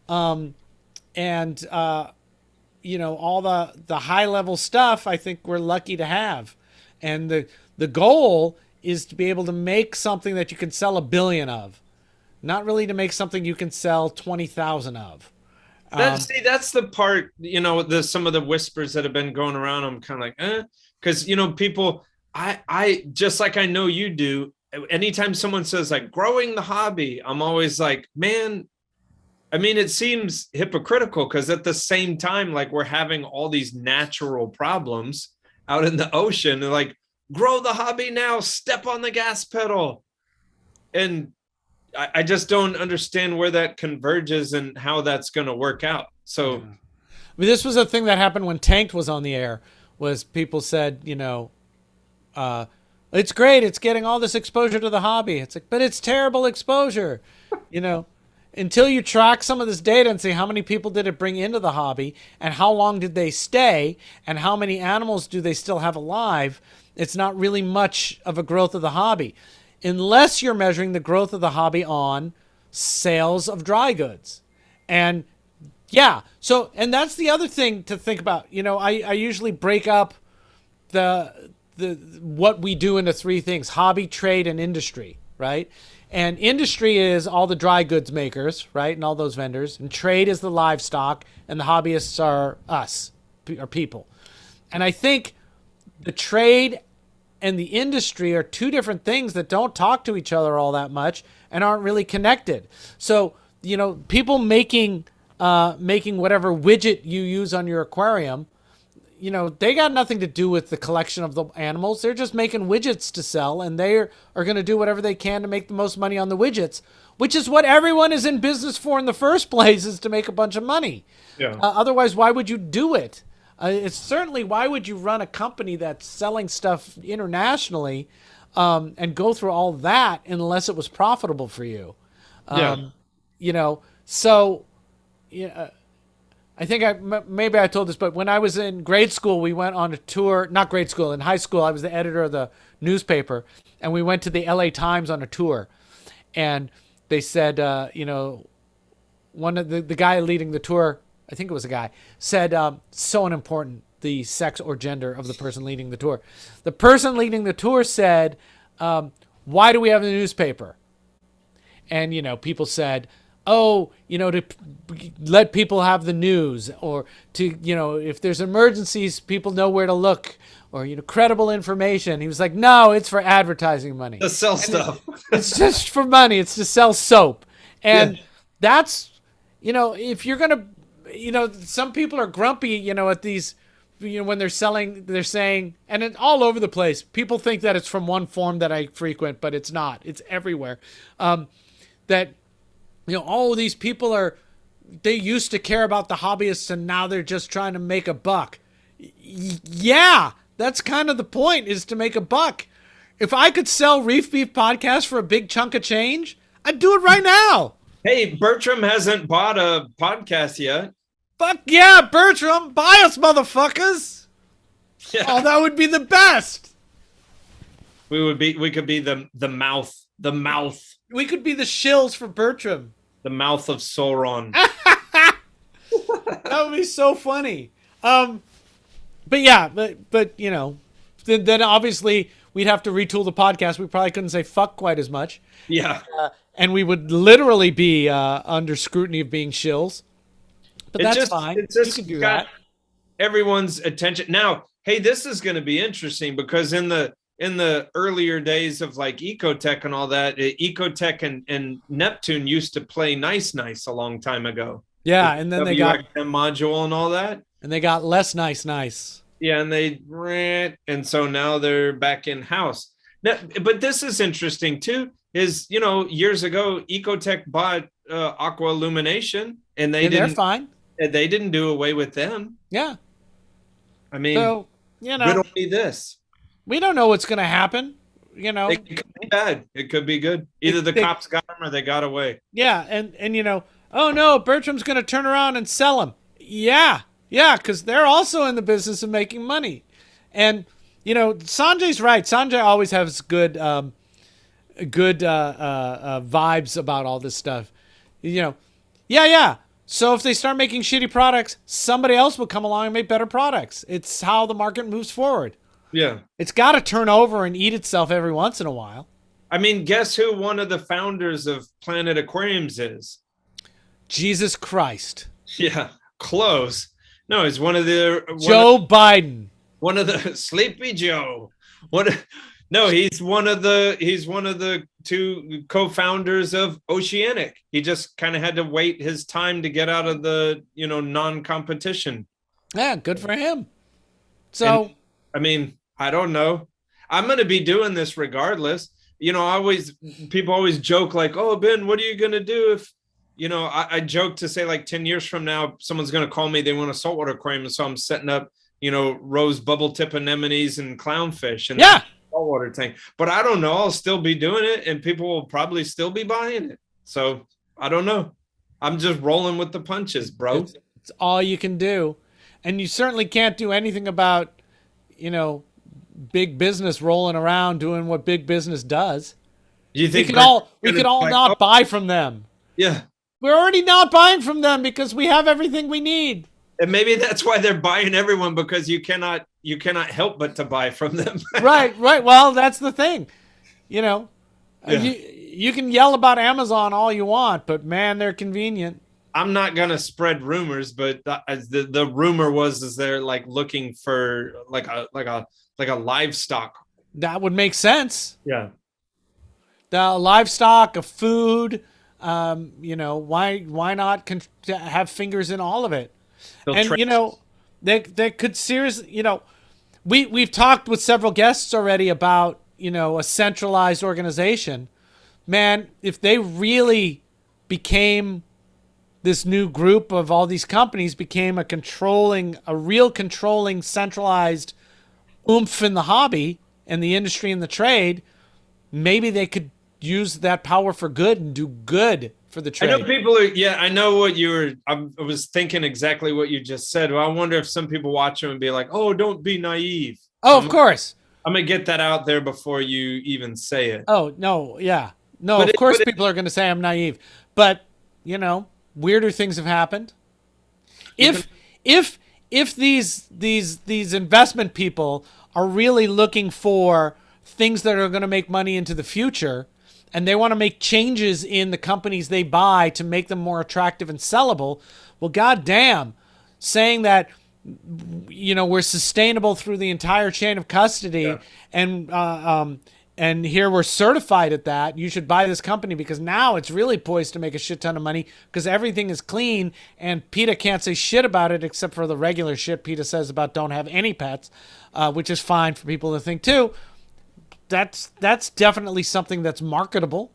All the high-level stuff, I think we're lucky to have. And the goal is to be able to make something that you can sell 1 billion of. not really to make something you can sell 20,000 of. That's the part, some of the whispers that have been going around. I'm kind of like, because people, I just like I know you do. Anytime someone says like growing the hobby, I'm always like, man. I mean, it seems hypocritical because at the same time, like we're having all these natural problems out in the ocean, and like grow the hobby now, step on the gas pedal, and I just don't understand where that converges and how that's going to work out. So, I mean, this was a thing that happened when Tanked was on the air. Was people said, it's great, it's getting all this exposure to the hobby. It's like, but it's terrible exposure, Until you track some of this data and see how many people did it bring into the hobby and how long did they stay and how many animals do they still have alive, it's not really much of a growth of the hobby. Unless you're measuring the growth of the hobby on sales of dry goods. And yeah, so, and that's the other thing to think about. I usually break up the what we do into three things: hobby, trade, and industry, right? And industry is all the dry goods makers, right? And all those vendors. And trade is the livestock, and the hobbyists are us, or people. And I think the trade and the industry are two different things that don't talk to each other all that much and aren't really connected. So, people making whatever widget you use on your aquarium, they got nothing to do with the collection of the animals. They're just making widgets to sell, and they are going to do whatever they can to make the most money on the widgets, which is what everyone is in business for in the first place, is to make a bunch of money. Yeah. Otherwise, why would you do it? It's certainly, why would you run a company that's selling stuff internationally and go through all that unless it was profitable for you? So, I think maybe I told this, but when I was in grade school, we went on a tour, not grade school, in high school, I was the editor of the newspaper, and we went to the LA Times on a tour. And they said, one of the guy leading the tour, I think it was a guy, said, so unimportant, the sex or gender of the person leading the tour. The person leading the tour said, why do we have the newspaper? And, people said, to let people have the news, or to, if there's emergencies, people know where to look, or, credible information. He was like, no, it's for advertising money. To sell stuff. It's just for money. It's to sell soap. And that's, if you're going to, some people are grumpy, at these, when they're saying, and it all over the place. People think that it's from one form that I frequent, but it's not. It's everywhere. That, all of these people they used to care about the hobbyists and now they're just trying to make a buck. Yeah, that's kind of the point, is to make a buck. If I could sell Reef Beef Podcast for a big chunk of change, I'd do it right now. Hey, Bertram hasn't bought a podcast yet. Fuck yeah, Bertram, buy us, motherfuckers. Yeah. Oh, that would be the best. We could be the mouth. We could be the shills for Bertram. The mouth of Sauron. That would be so funny. But yeah, but then obviously we'd have to retool the podcast. We probably couldn't say fuck quite as much. Yeah. And we would literally be under scrutiny of being shills. But that's fine. It's just you can do got that. everyone's attention. Now, hey, this is going to be interesting because in the earlier days of like Ecotech and all that, Ecotech and Neptune used to play nice a long time ago. Yeah, and then they got WXM module and all that. And they got less nice. Yeah, and so now they're back in house. Now, but this is interesting too. Is years ago Ecotech bought Aqua Illumination, and they're fine. They didn't do away with them. Yeah. I mean, so, riddle me this. We don't know what's going to happen. It could be bad. It could be good. Either the cops got them or they got away. Yeah, and oh no, Bertram's going to turn around and sell them. Yeah, because they're also in the business of making money. And Sanjay's right. Sanjay always has good vibes about all this stuff. Yeah. So if they start making shitty products, somebody else will come along and make better products. It's how the market moves forward. Yeah. It's got to turn over and eat itself every once in a while. I mean, guess who one of the founders of Planet Aquariums is? Jesus Christ. Yeah, close. No, he's Joe Biden. one of the Sleepy Joe. What? No, he's one of the two co-founders of Oceanic. He just kind of had to wait his time to get out of the non-competition. Yeah, good for him. So, and, I mean, I don't know. I'm going to be doing this regardless. People always joke like, "Oh, Ben, what are you going to do if?" I joke to say like 10 years from now, someone's going to call me. They want a saltwater aquarium, so I'm setting up rose bubble tip anemones and clownfish and yeah, saltwater tank. But I don't know. I'll still be doing it, and people will probably still be buying it. So I don't know. I'm just rolling with the punches, bro. It's all you can do, and you certainly can't do anything about, big business rolling around doing what big business does. You think we could all not buy from them? Yeah. We're already not buying from them because we have everything we need. And maybe that's why they're buying everyone, because you cannot help but to buy from them. Right. Well, that's the thing. You can yell about Amazon all you want, but man, they're convenient. I'm not gonna spread rumors, but the rumor is they're like looking for like a livestock. That would make sense. Yeah. The livestock, a food. Why not have fingers in all of it? They could seriously, we've talked with several guests already about, a centralized organization. Man, if they really became this new group of all these companies, became a real controlling, centralized oomph in the hobby and the industry and the trade, maybe they could use that power for good and do good for the trade. I know people I know what you were. I was thinking exactly what you just said. Well, I wonder if some people watch them and be like, "Oh, don't be naive." Oh, of course. I'm gonna get that out there before you even say it. Oh no, yeah, no. Of course, people are going to say I'm naive, but weirder things have happened. If these investment people are really looking for things that are going to make money into the future, and they want to make changes in the companies they buy to make them more attractive and sellable, well, goddamn, saying that we're sustainable through the entire chain of custody, and here we're certified at that. You should buy this company because now it's really poised to make a shit ton of money because everything is clean, and PETA can't say shit about it except for the regular shit PETA says about don't have any pets, which is fine for people to think too. That's definitely something that's marketable.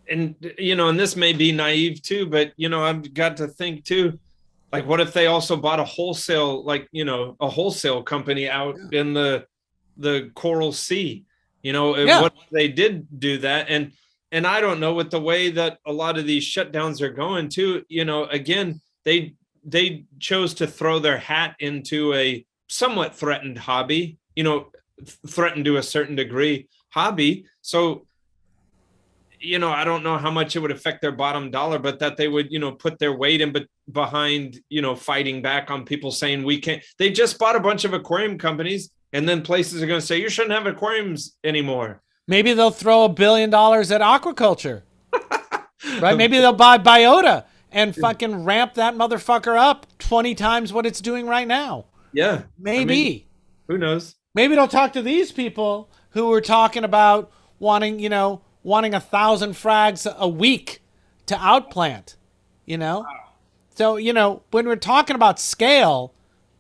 And and this may be naive too, but I've got to think too, like what if they also bought a wholesale company out in the Coral Sea? What if they did do that? And I don't know, with the way that a lot of these shutdowns are going too, again, they chose to throw their hat into a somewhat threatened hobby, threatened to a certain degree hobby. So, I don't know how much it would affect their bottom dollar, but that they would, put their weight in behind, fighting back on people saying we can't. They just bought a bunch of aquarium companies, and then places are going to say you shouldn't have aquariums anymore. Maybe they'll throw $1 billion at aquaculture, right? Maybe they'll buy Biota and fucking ramp that motherfucker up 20 times what it's doing right now. Yeah. Maybe. Who knows? Maybe they'll talk to these people who were talking about wanting 1,000 frags a week to outplant, Wow. So, when we're talking about scale,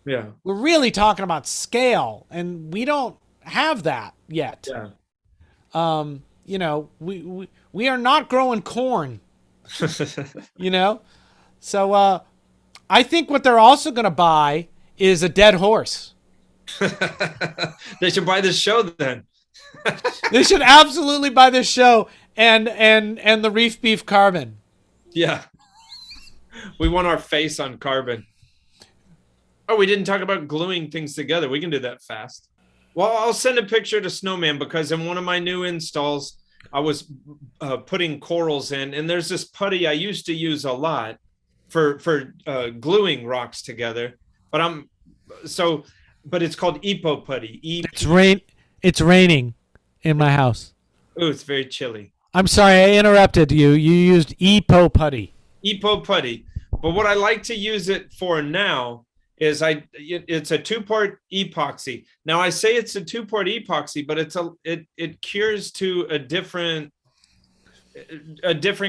yeah, we're really talking about scale, and we don't have that yet. Yeah. We are not growing corn, So I think what they're also going to buy is a dead horse. They should buy this show then. They should absolutely buy this show and the Reef Beef Carbon. Yeah. We want our face on carbon. Oh, we didn't talk about gluing things together. We can do that fast. Well, I'll send a picture to Snowman because in one of my new installs, I was putting corals in, and there's this putty I used to use a lot for gluing rocks together. But it's called Epo putty. It's raining in my house. Oh, it's very chilly. I'm sorry, I interrupted you. You used EPO putty. Epo putty. But what I like to use it for now is it's a two-part epoxy. Now I say it's a two-part epoxy, but it cures to a different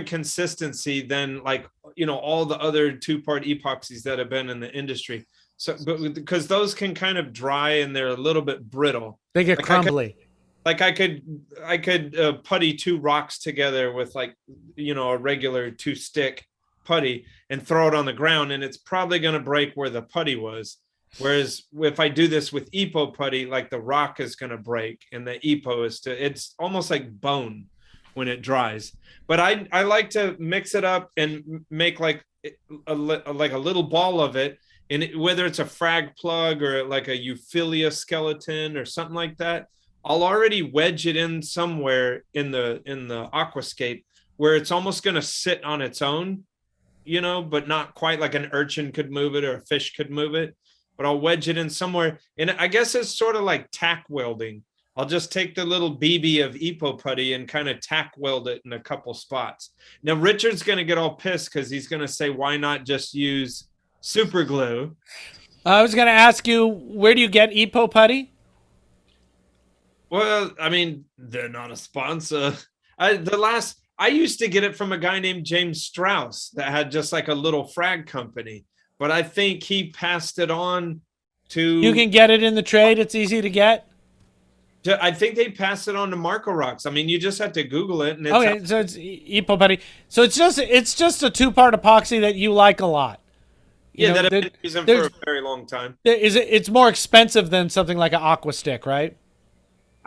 consistency than like all the other two-part epoxies that have been in the industry. So but because those can kind of dry and they're a little bit brittle. They get Like crumbly. I could putty two rocks together with like a regular two stick putty and throw it on the ground, and it's probably going to break where the putty was. Whereas if I do this with EPO putty, like the rock is going to break, and the EPO it's almost like bone when it dries. But I like to mix it up and make like a little ball of it, and whether it's a frag plug or like a Euphilia skeleton or something like that. I'll already wedge it in somewhere in the aquascape where it's almost going to sit on its own, but not quite, like an urchin could move it or a fish could move it. But I'll wedge it in somewhere. And I guess it's sort of like tack welding. I'll just take the little BB of EPO putty and kind of tack weld it in a couple spots. Now, Richard's going to get all pissed because he's going to say, why not just use super glue? I was going to ask you, where do you get EPO putty? Well, I mean, they're not a sponsor. I used to get it from a guy named James Strauss that had just like a little frag company, but I think he passed it on to. You can get it in the trade. It's easy to get. I think they passed it on to Marco Rocks. I mean, you just have to Google it, and it's okay. So it's EPO putty. So it's just a two-part epoxy that you like a lot. That I've been using for a very long time. It's more expensive than something like an aqua stick, right?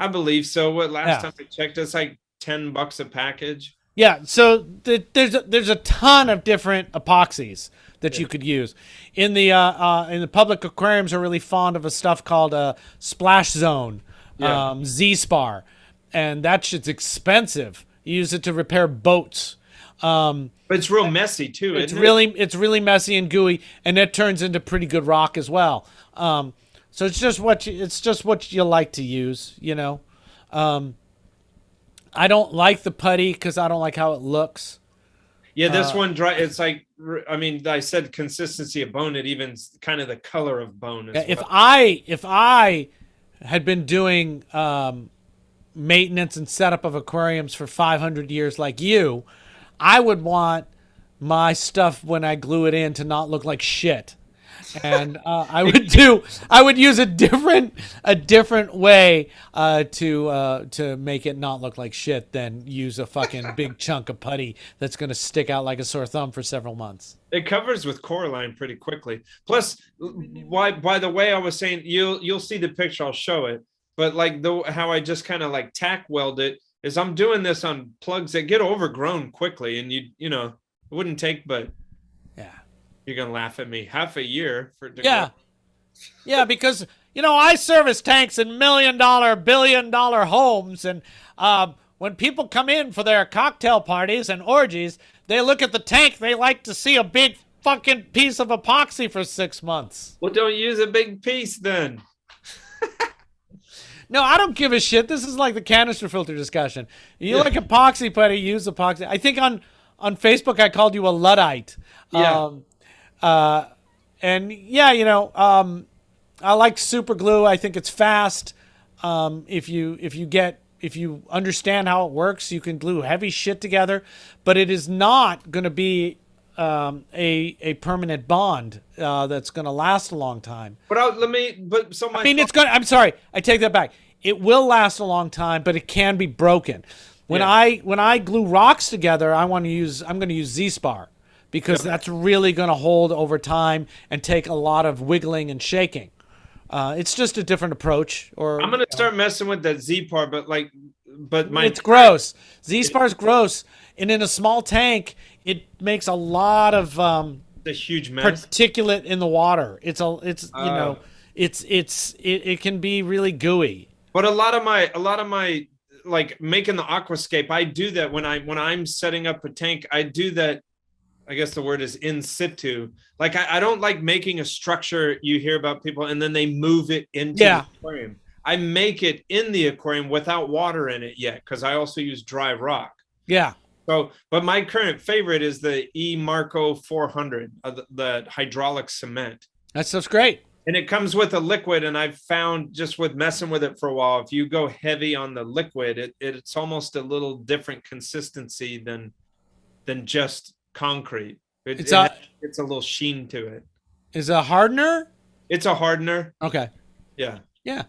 I believe so. What last time I checked, it's like $10 a package. Yeah. So there's a ton of different epoxies that you could use. In the public aquariums are really fond of a stuff called a Splash Zone, Z-Spar, and that shit's expensive. You use it to repair boats. But it's real messy too. It's really messy and gooey, and it turns into pretty good rock as well. So it's just what you like to use, I don't like the putty because I don't like how it looks. Yeah, this one dry. It's like, I mean, I said consistency of bone. It even kind of the color of bone. If I had been doing maintenance and setup of aquariums for 500 years like you, I would want my stuff when I glue it in to not look like shit. And I would use a different way to make it not look like shit than use a fucking big chunk of putty that's going to stick out like a sore thumb for several months. It covers with coralline pretty quickly. Plus, by the way, I was saying, you'll see the picture. I'll show it. But like how I just kind of like tack weld it is I'm doing this on plugs that get overgrown quickly, and it wouldn't take but. You're gonna laugh at me. Half a year for yeah, because I service tanks in $1 million, $1 billion homes, and when people come in for their cocktail parties and orgies, they look at the tank. They like to see a big fucking piece of epoxy for 6 months. Well, don't use a big piece then. No, I don't give a shit. This is like the canister filter discussion. You like epoxy putty, use epoxy. I think on Facebook I called you a Luddite. Yeah. And I like super glue. I think it's fast. If you understand how it works, you can glue heavy shit together, but it is not going to be a permanent bond that's going to last a long time. I'm sorry, I take that back. It will last a long time, but it can be broken. When I glue rocks together, I'm going to use Z-Spar. Because that's really going to hold over time and take a lot of wiggling and shaking. It's just a different approach. I'm going to start messing with that Z-Par, it's gross. Z-Spar's gross, and in a small tank, it makes a lot of the huge mess. Particulate in the water. It can be really gooey. But a lot of my like making the aquascape, I do that when I'm setting up a tank. I do that. I guess the word is in situ. Like I don't like making a structure you hear about people and then they move it into the aquarium. I make it in the aquarium without water in it yet, because I also use dry rock. Yeah. So, but my current favorite is the E Marco 400, the hydraulic cement. That stuff's great. And it comes with a liquid, and I've found just with messing with it for a while, if you go heavy on the liquid, it's almost a little different consistency than just concrete. It's a little sheen to it. Is a hardener? It's a hardener. Okay. Yeah. Yeah.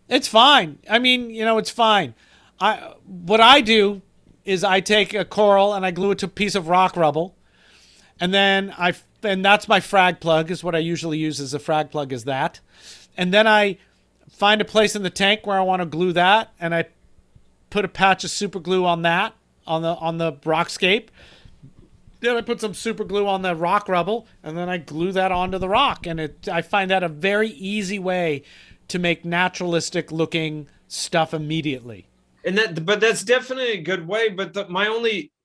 It's fine. I mean, it's fine. What I do is I take a coral and I glue it to a piece of rock rubble, and then and that's my frag plug, is what I usually use as a frag plug, is that. And then I find a place in the tank where I want to glue that, and I put a patch of super glue on that, on the rockscape. Then I put some super glue on the rock rubble, and then I glue that onto the rock. And I find that a very easy way to make naturalistic looking stuff immediately. But that's definitely a good way. But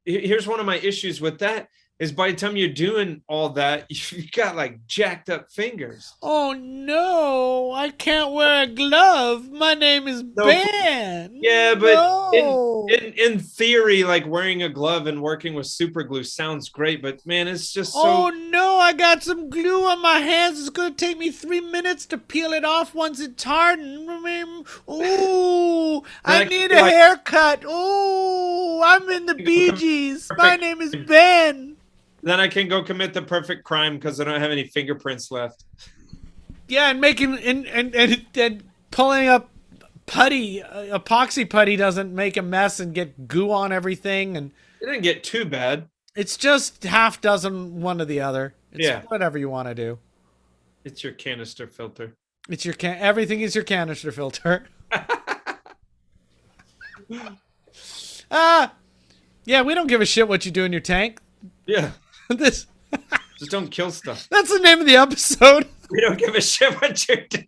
here's one of my issues with that is by the time you're doing all that, you've got like jacked up fingers. Oh no, I can't wear a glove. My name is Ben. Yeah, but no. in theory, like wearing a glove and working with super glue sounds great, but man, it's just so. Oh no, I got some glue on my hands. It's gonna take me 3 minutes to peel it off once it's hardened. Ooh, I need a haircut. Ooh, I'm in the Bee Gees. My name is Ben. Then I can go commit the perfect crime because I don't have any fingerprints left. Yeah, and making and pulling up putty, epoxy putty doesn't make a mess and get goo on everything, and it didn't get too bad. It's just half dozen one or the other. It's whatever you want to do. It's your canister filter. It's your everything is your canister filter. Yeah, we don't give a shit what you do in your tank. Yeah. Just don't kill stuff. That's the name of the episode. We don't give a shit what you do.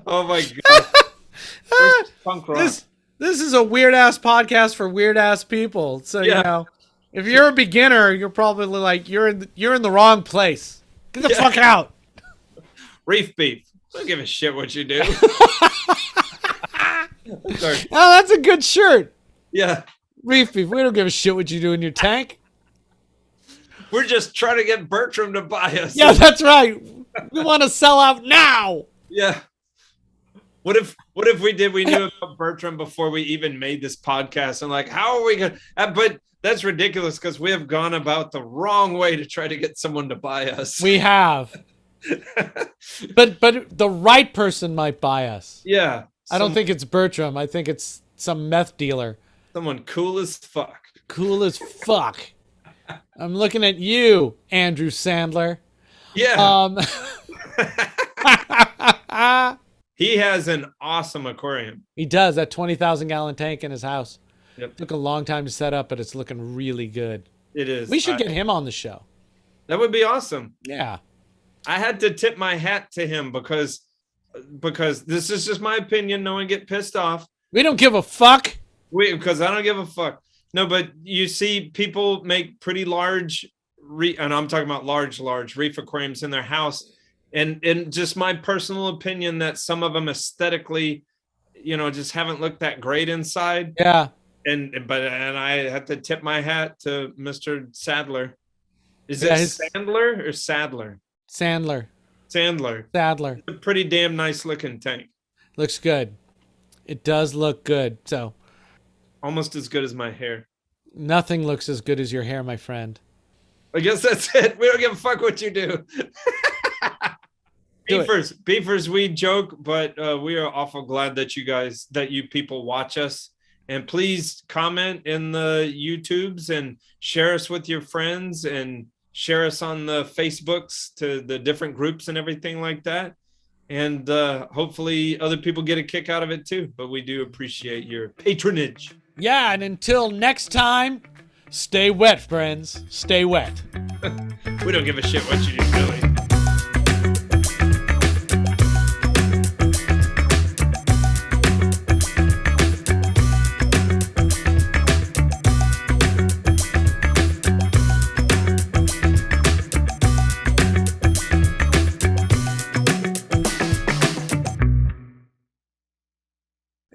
Oh my god. Where's punk rock? This is a weird ass podcast for weird ass people. So if you're a beginner, you're probably like you're in the wrong place. Get the fuck out. Reef beef. Don't give a shit what you do. Oh, that's a good shirt. Yeah. Reef beef. We don't give a shit what you do in your tank. We're just trying to get Bertram to buy us. Yeah, that's right. We want to sell out now. Yeah. What if we knew about Bertram before we even made this podcast, and like, how are we going to, but that's ridiculous because we have gone about the wrong way to try to get someone to buy us. We have. but the right person might buy us. Yeah. I don't think it's Bertram. I think it's some meth dealer. Someone cool as fuck. Cool as fuck. I'm looking at you, Andrew Sandler. Yeah. He has an awesome aquarium. He does. That 20,000 gallon tank in his house. Yep. Took a long time to set up, but it's looking really good. It is. We should get him on the show. That would be awesome. Yeah. I had to tip my hat to him because this is just my opinion. No one get pissed off. We don't give a fuck. Because I don't give a fuck. No, but you see people make pretty large, and I'm talking about large reef aquariums in their house. And just my personal opinion that some of them aesthetically, just haven't looked that great inside. Yeah. And I have to tip my hat to Mr. Sadler. Is it Sandler or Sadler? Sandler. It's a pretty damn nice looking tank. Looks good. It does look good. So almost as good as my hair. Nothing looks as good as your hair, my friend. I guess that's it. We don't give a fuck what you do. Beefers, we joke, but we are awful glad that you people watch us. And please comment in the YouTubes and share us with your friends and share us on the Facebooks to the different groups and everything like that. And hopefully other people get a kick out of it too. But we do appreciate your patronage. Yeah, and until next time, stay wet, friends. Stay wet. We don't give a shit what you do, Billy.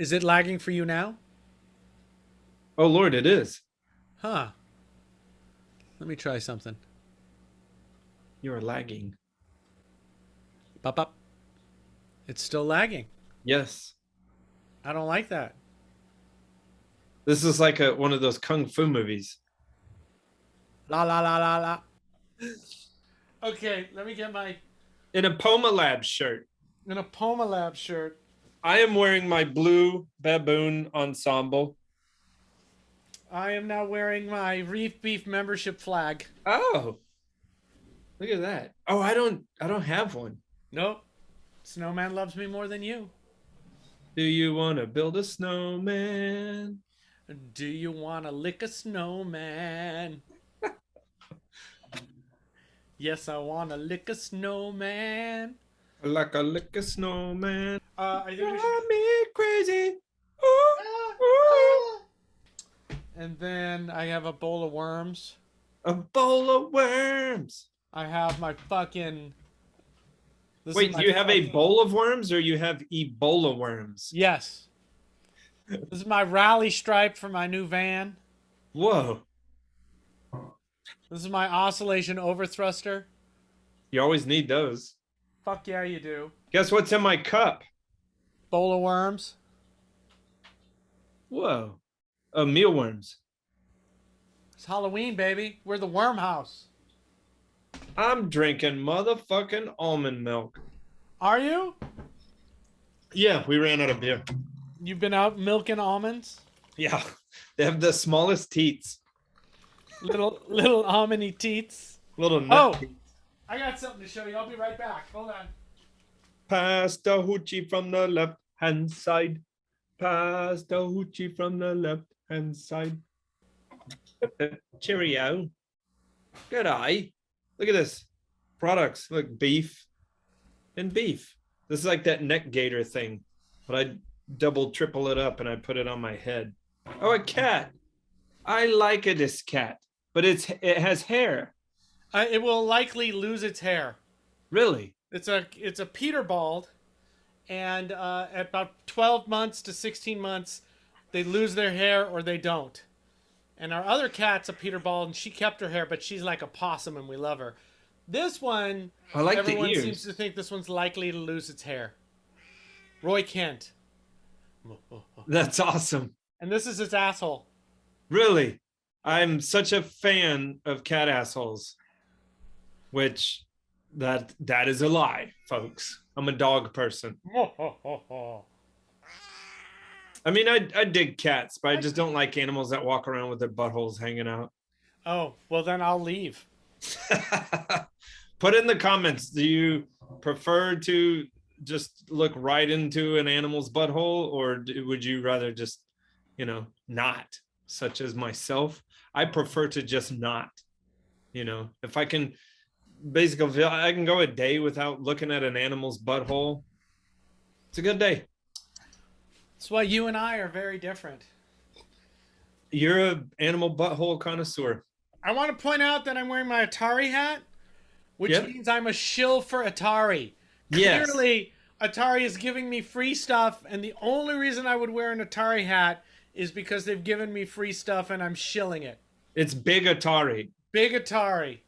Is it lagging for you now? Oh Lord, it is. Huh. Let me try something. You are lagging. Pop up. It's still lagging. Yes. I don't like that. This is like one of those kung fu movies. La la la la la. Okay, let me get my In a Poma Lab shirt. in a Poma Lab shirt. I am wearing my blue baboon ensemble. I am now wearing my Reef Beef membership flag. Oh, look at that. Oh, I don't have one. Nope. Snowman loves me more than you. Do you want to build a snowman? Do you want to lick a snowman? Yes, I want to lick a snowman. Like a lick a snowman. I think we should... Drive me crazy. Ooh, ooh. And then I have a bowl of worms. A bowl of worms. I have my fucking... Wait, do you have a bowl of worms or you have Ebola worms? Yes. This is my rally stripe for my new van. Whoa. This is my oscillation overthruster. You always need those. Fuck yeah, you do. Guess what's in my cup? Bowl of worms. Whoa. Mealworms. It's Halloween, baby. We're the worm house. I'm drinking motherfucking almond milk. Are you? Yeah, we ran out of beer. You've been out milking almonds? Yeah, they have the smallest teats. Little almondy teats. Little nut teats. I got something to show you. I'll be right back. Hold on. Pass the hoochie from the left hand side. Pass the hoochie from the left hand side. Cheerio. Good eye. Look at this. Products. Look, beef and beef. This is like that neck gaiter thing, but I double, triple it up and I put it on my head. Oh, a cat. I like this cat, but it has hair. It will likely lose its hair. Really? It's a Peterbald, and at about 12 months to 16 months, they lose their hair or they don't. And our other cat's a Peterbald, and she kept her hair, but she's like a possum, and we love her. This one, I like everyone the ears. seems to think this one's likely to lose its hair. Roy Kent. That's awesome. And this is its asshole. Really? I'm such a fan of cat assholes. Which that is a lie, folks. I'm a dog person. I mean, I dig cats, but I just don't like animals that walk around with their buttholes hanging out. Oh, well then I'll leave. Put in the comments, do you prefer to just look right into an animal's butthole, or would you rather just, not, such as myself? I prefer to just not, if I can, basically, I can go a day without looking at an animal's butthole. It's a good day. That's why you and I are very different. You're an animal butthole connoisseur. I want to point out that I'm wearing my Atari hat, which means I'm a shill for Atari. Yes. Clearly, Atari is giving me free stuff, and the only reason I would wear an Atari hat is because they've given me free stuff and I'm shilling it. It's Big Atari. Big Atari.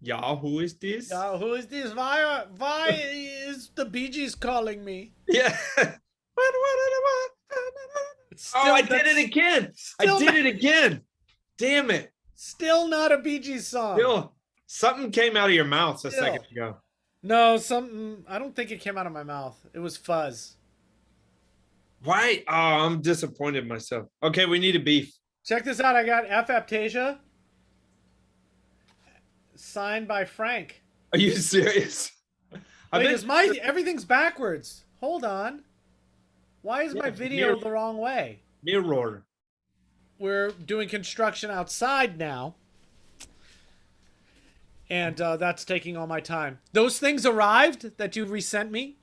Yeah, who is this? Who is this? Why is the Bee Gees calling me? Yeah. I did it again. I did it again. Damn it. Still not a Bee Gees song. Still, something came out of your mouth a second ago. No, I don't think it came out of my mouth. It was fuzz. Why? Oh, I'm disappointed in myself. Okay, we need a beef. Check this out. I got F. Aptasia. Signed by Frank. Are you serious? Wait, everything's backwards. Hold on. Why is my video the wrong way? Mirror. We're doing construction outside now. And that's taking all my time. Those things arrived that you resent me?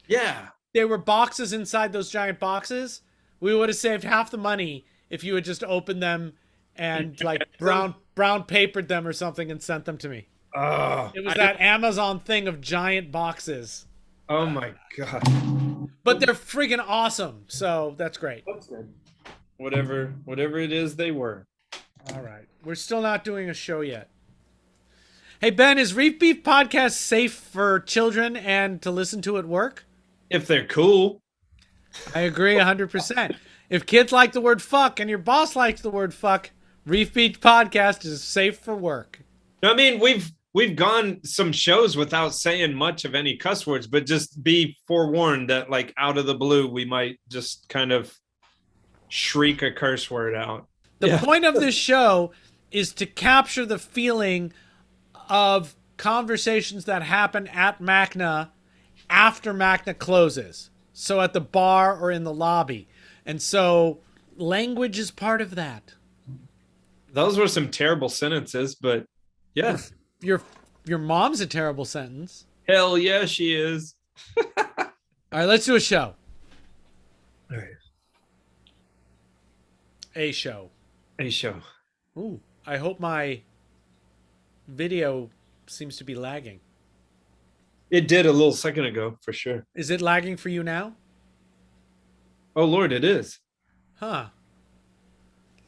Yeah. There were boxes inside those giant boxes. We would have saved half the money if you had just opened them and like brown papered them or something and sent them to me. It was that Amazon thing of giant boxes. Oh my god. But they're freaking awesome. So that's great. That's good. Whatever it is they were. All right. We're still not doing a show yet. Hey, Ben, is Reef Beef Podcast safe for children and to listen to at work? If they're cool. I agree 100%. If kids like the word fuck and your boss likes the word fuck, Reef Beef Podcast is safe for work. I mean, we've gone some shows without saying much of any cuss words, but just be forewarned that like out of the blue, we might just kind of shriek a curse word out. The point of this show is to capture the feeling of conversations that happen at Macna after Macna closes. So at the bar or in the lobby. And so language is part of that. Those were some terrible sentences, but yeah. Your mom's a terrible sentence. Hell yeah, she is. All right, let's do a show. All right. A show. A show. Ooh, I hope my video seems to be lagging. It did a little second ago, for sure. Is it lagging for you now? Oh, Lord, it is. Huh.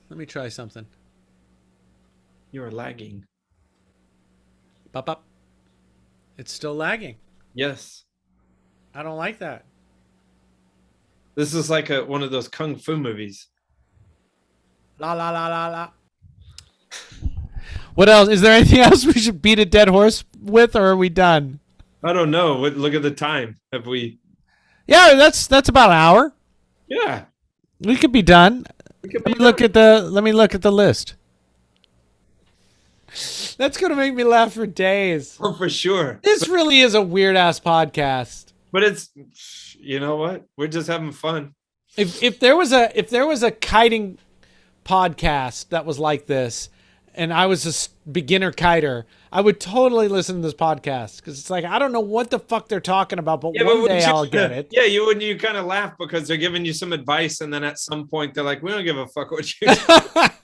Let me try something. You are lagging. Pop up. It's still lagging. Yes. I don't like that. This is like one of those kung fu movies. La la la la la. What else? Is there anything else we should beat a dead horse with, or are we done? I don't know. Look at the time. Have we? Yeah, that's about an hour. Yeah. We could be done. Let me look at the list. That's gonna make me laugh for days. Oh, for sure. This really is a weird ass podcast. But it's, you know what? We're just having fun. If there was a kiting podcast that was like this, and I was a beginner kiter, I would totally listen to this podcast because it's like I don't know what the fuck they're talking about, but one day I'll get it. Yeah, you kind of laugh because they're giving you some advice, and then at some point they're like, "We don't give a fuck what you."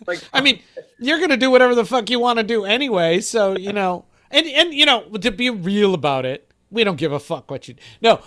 Like, I mean, you're gonna do whatever the fuck you want to do anyway, so you know, and you know, to be real about it, we don't give a fuck what you. No,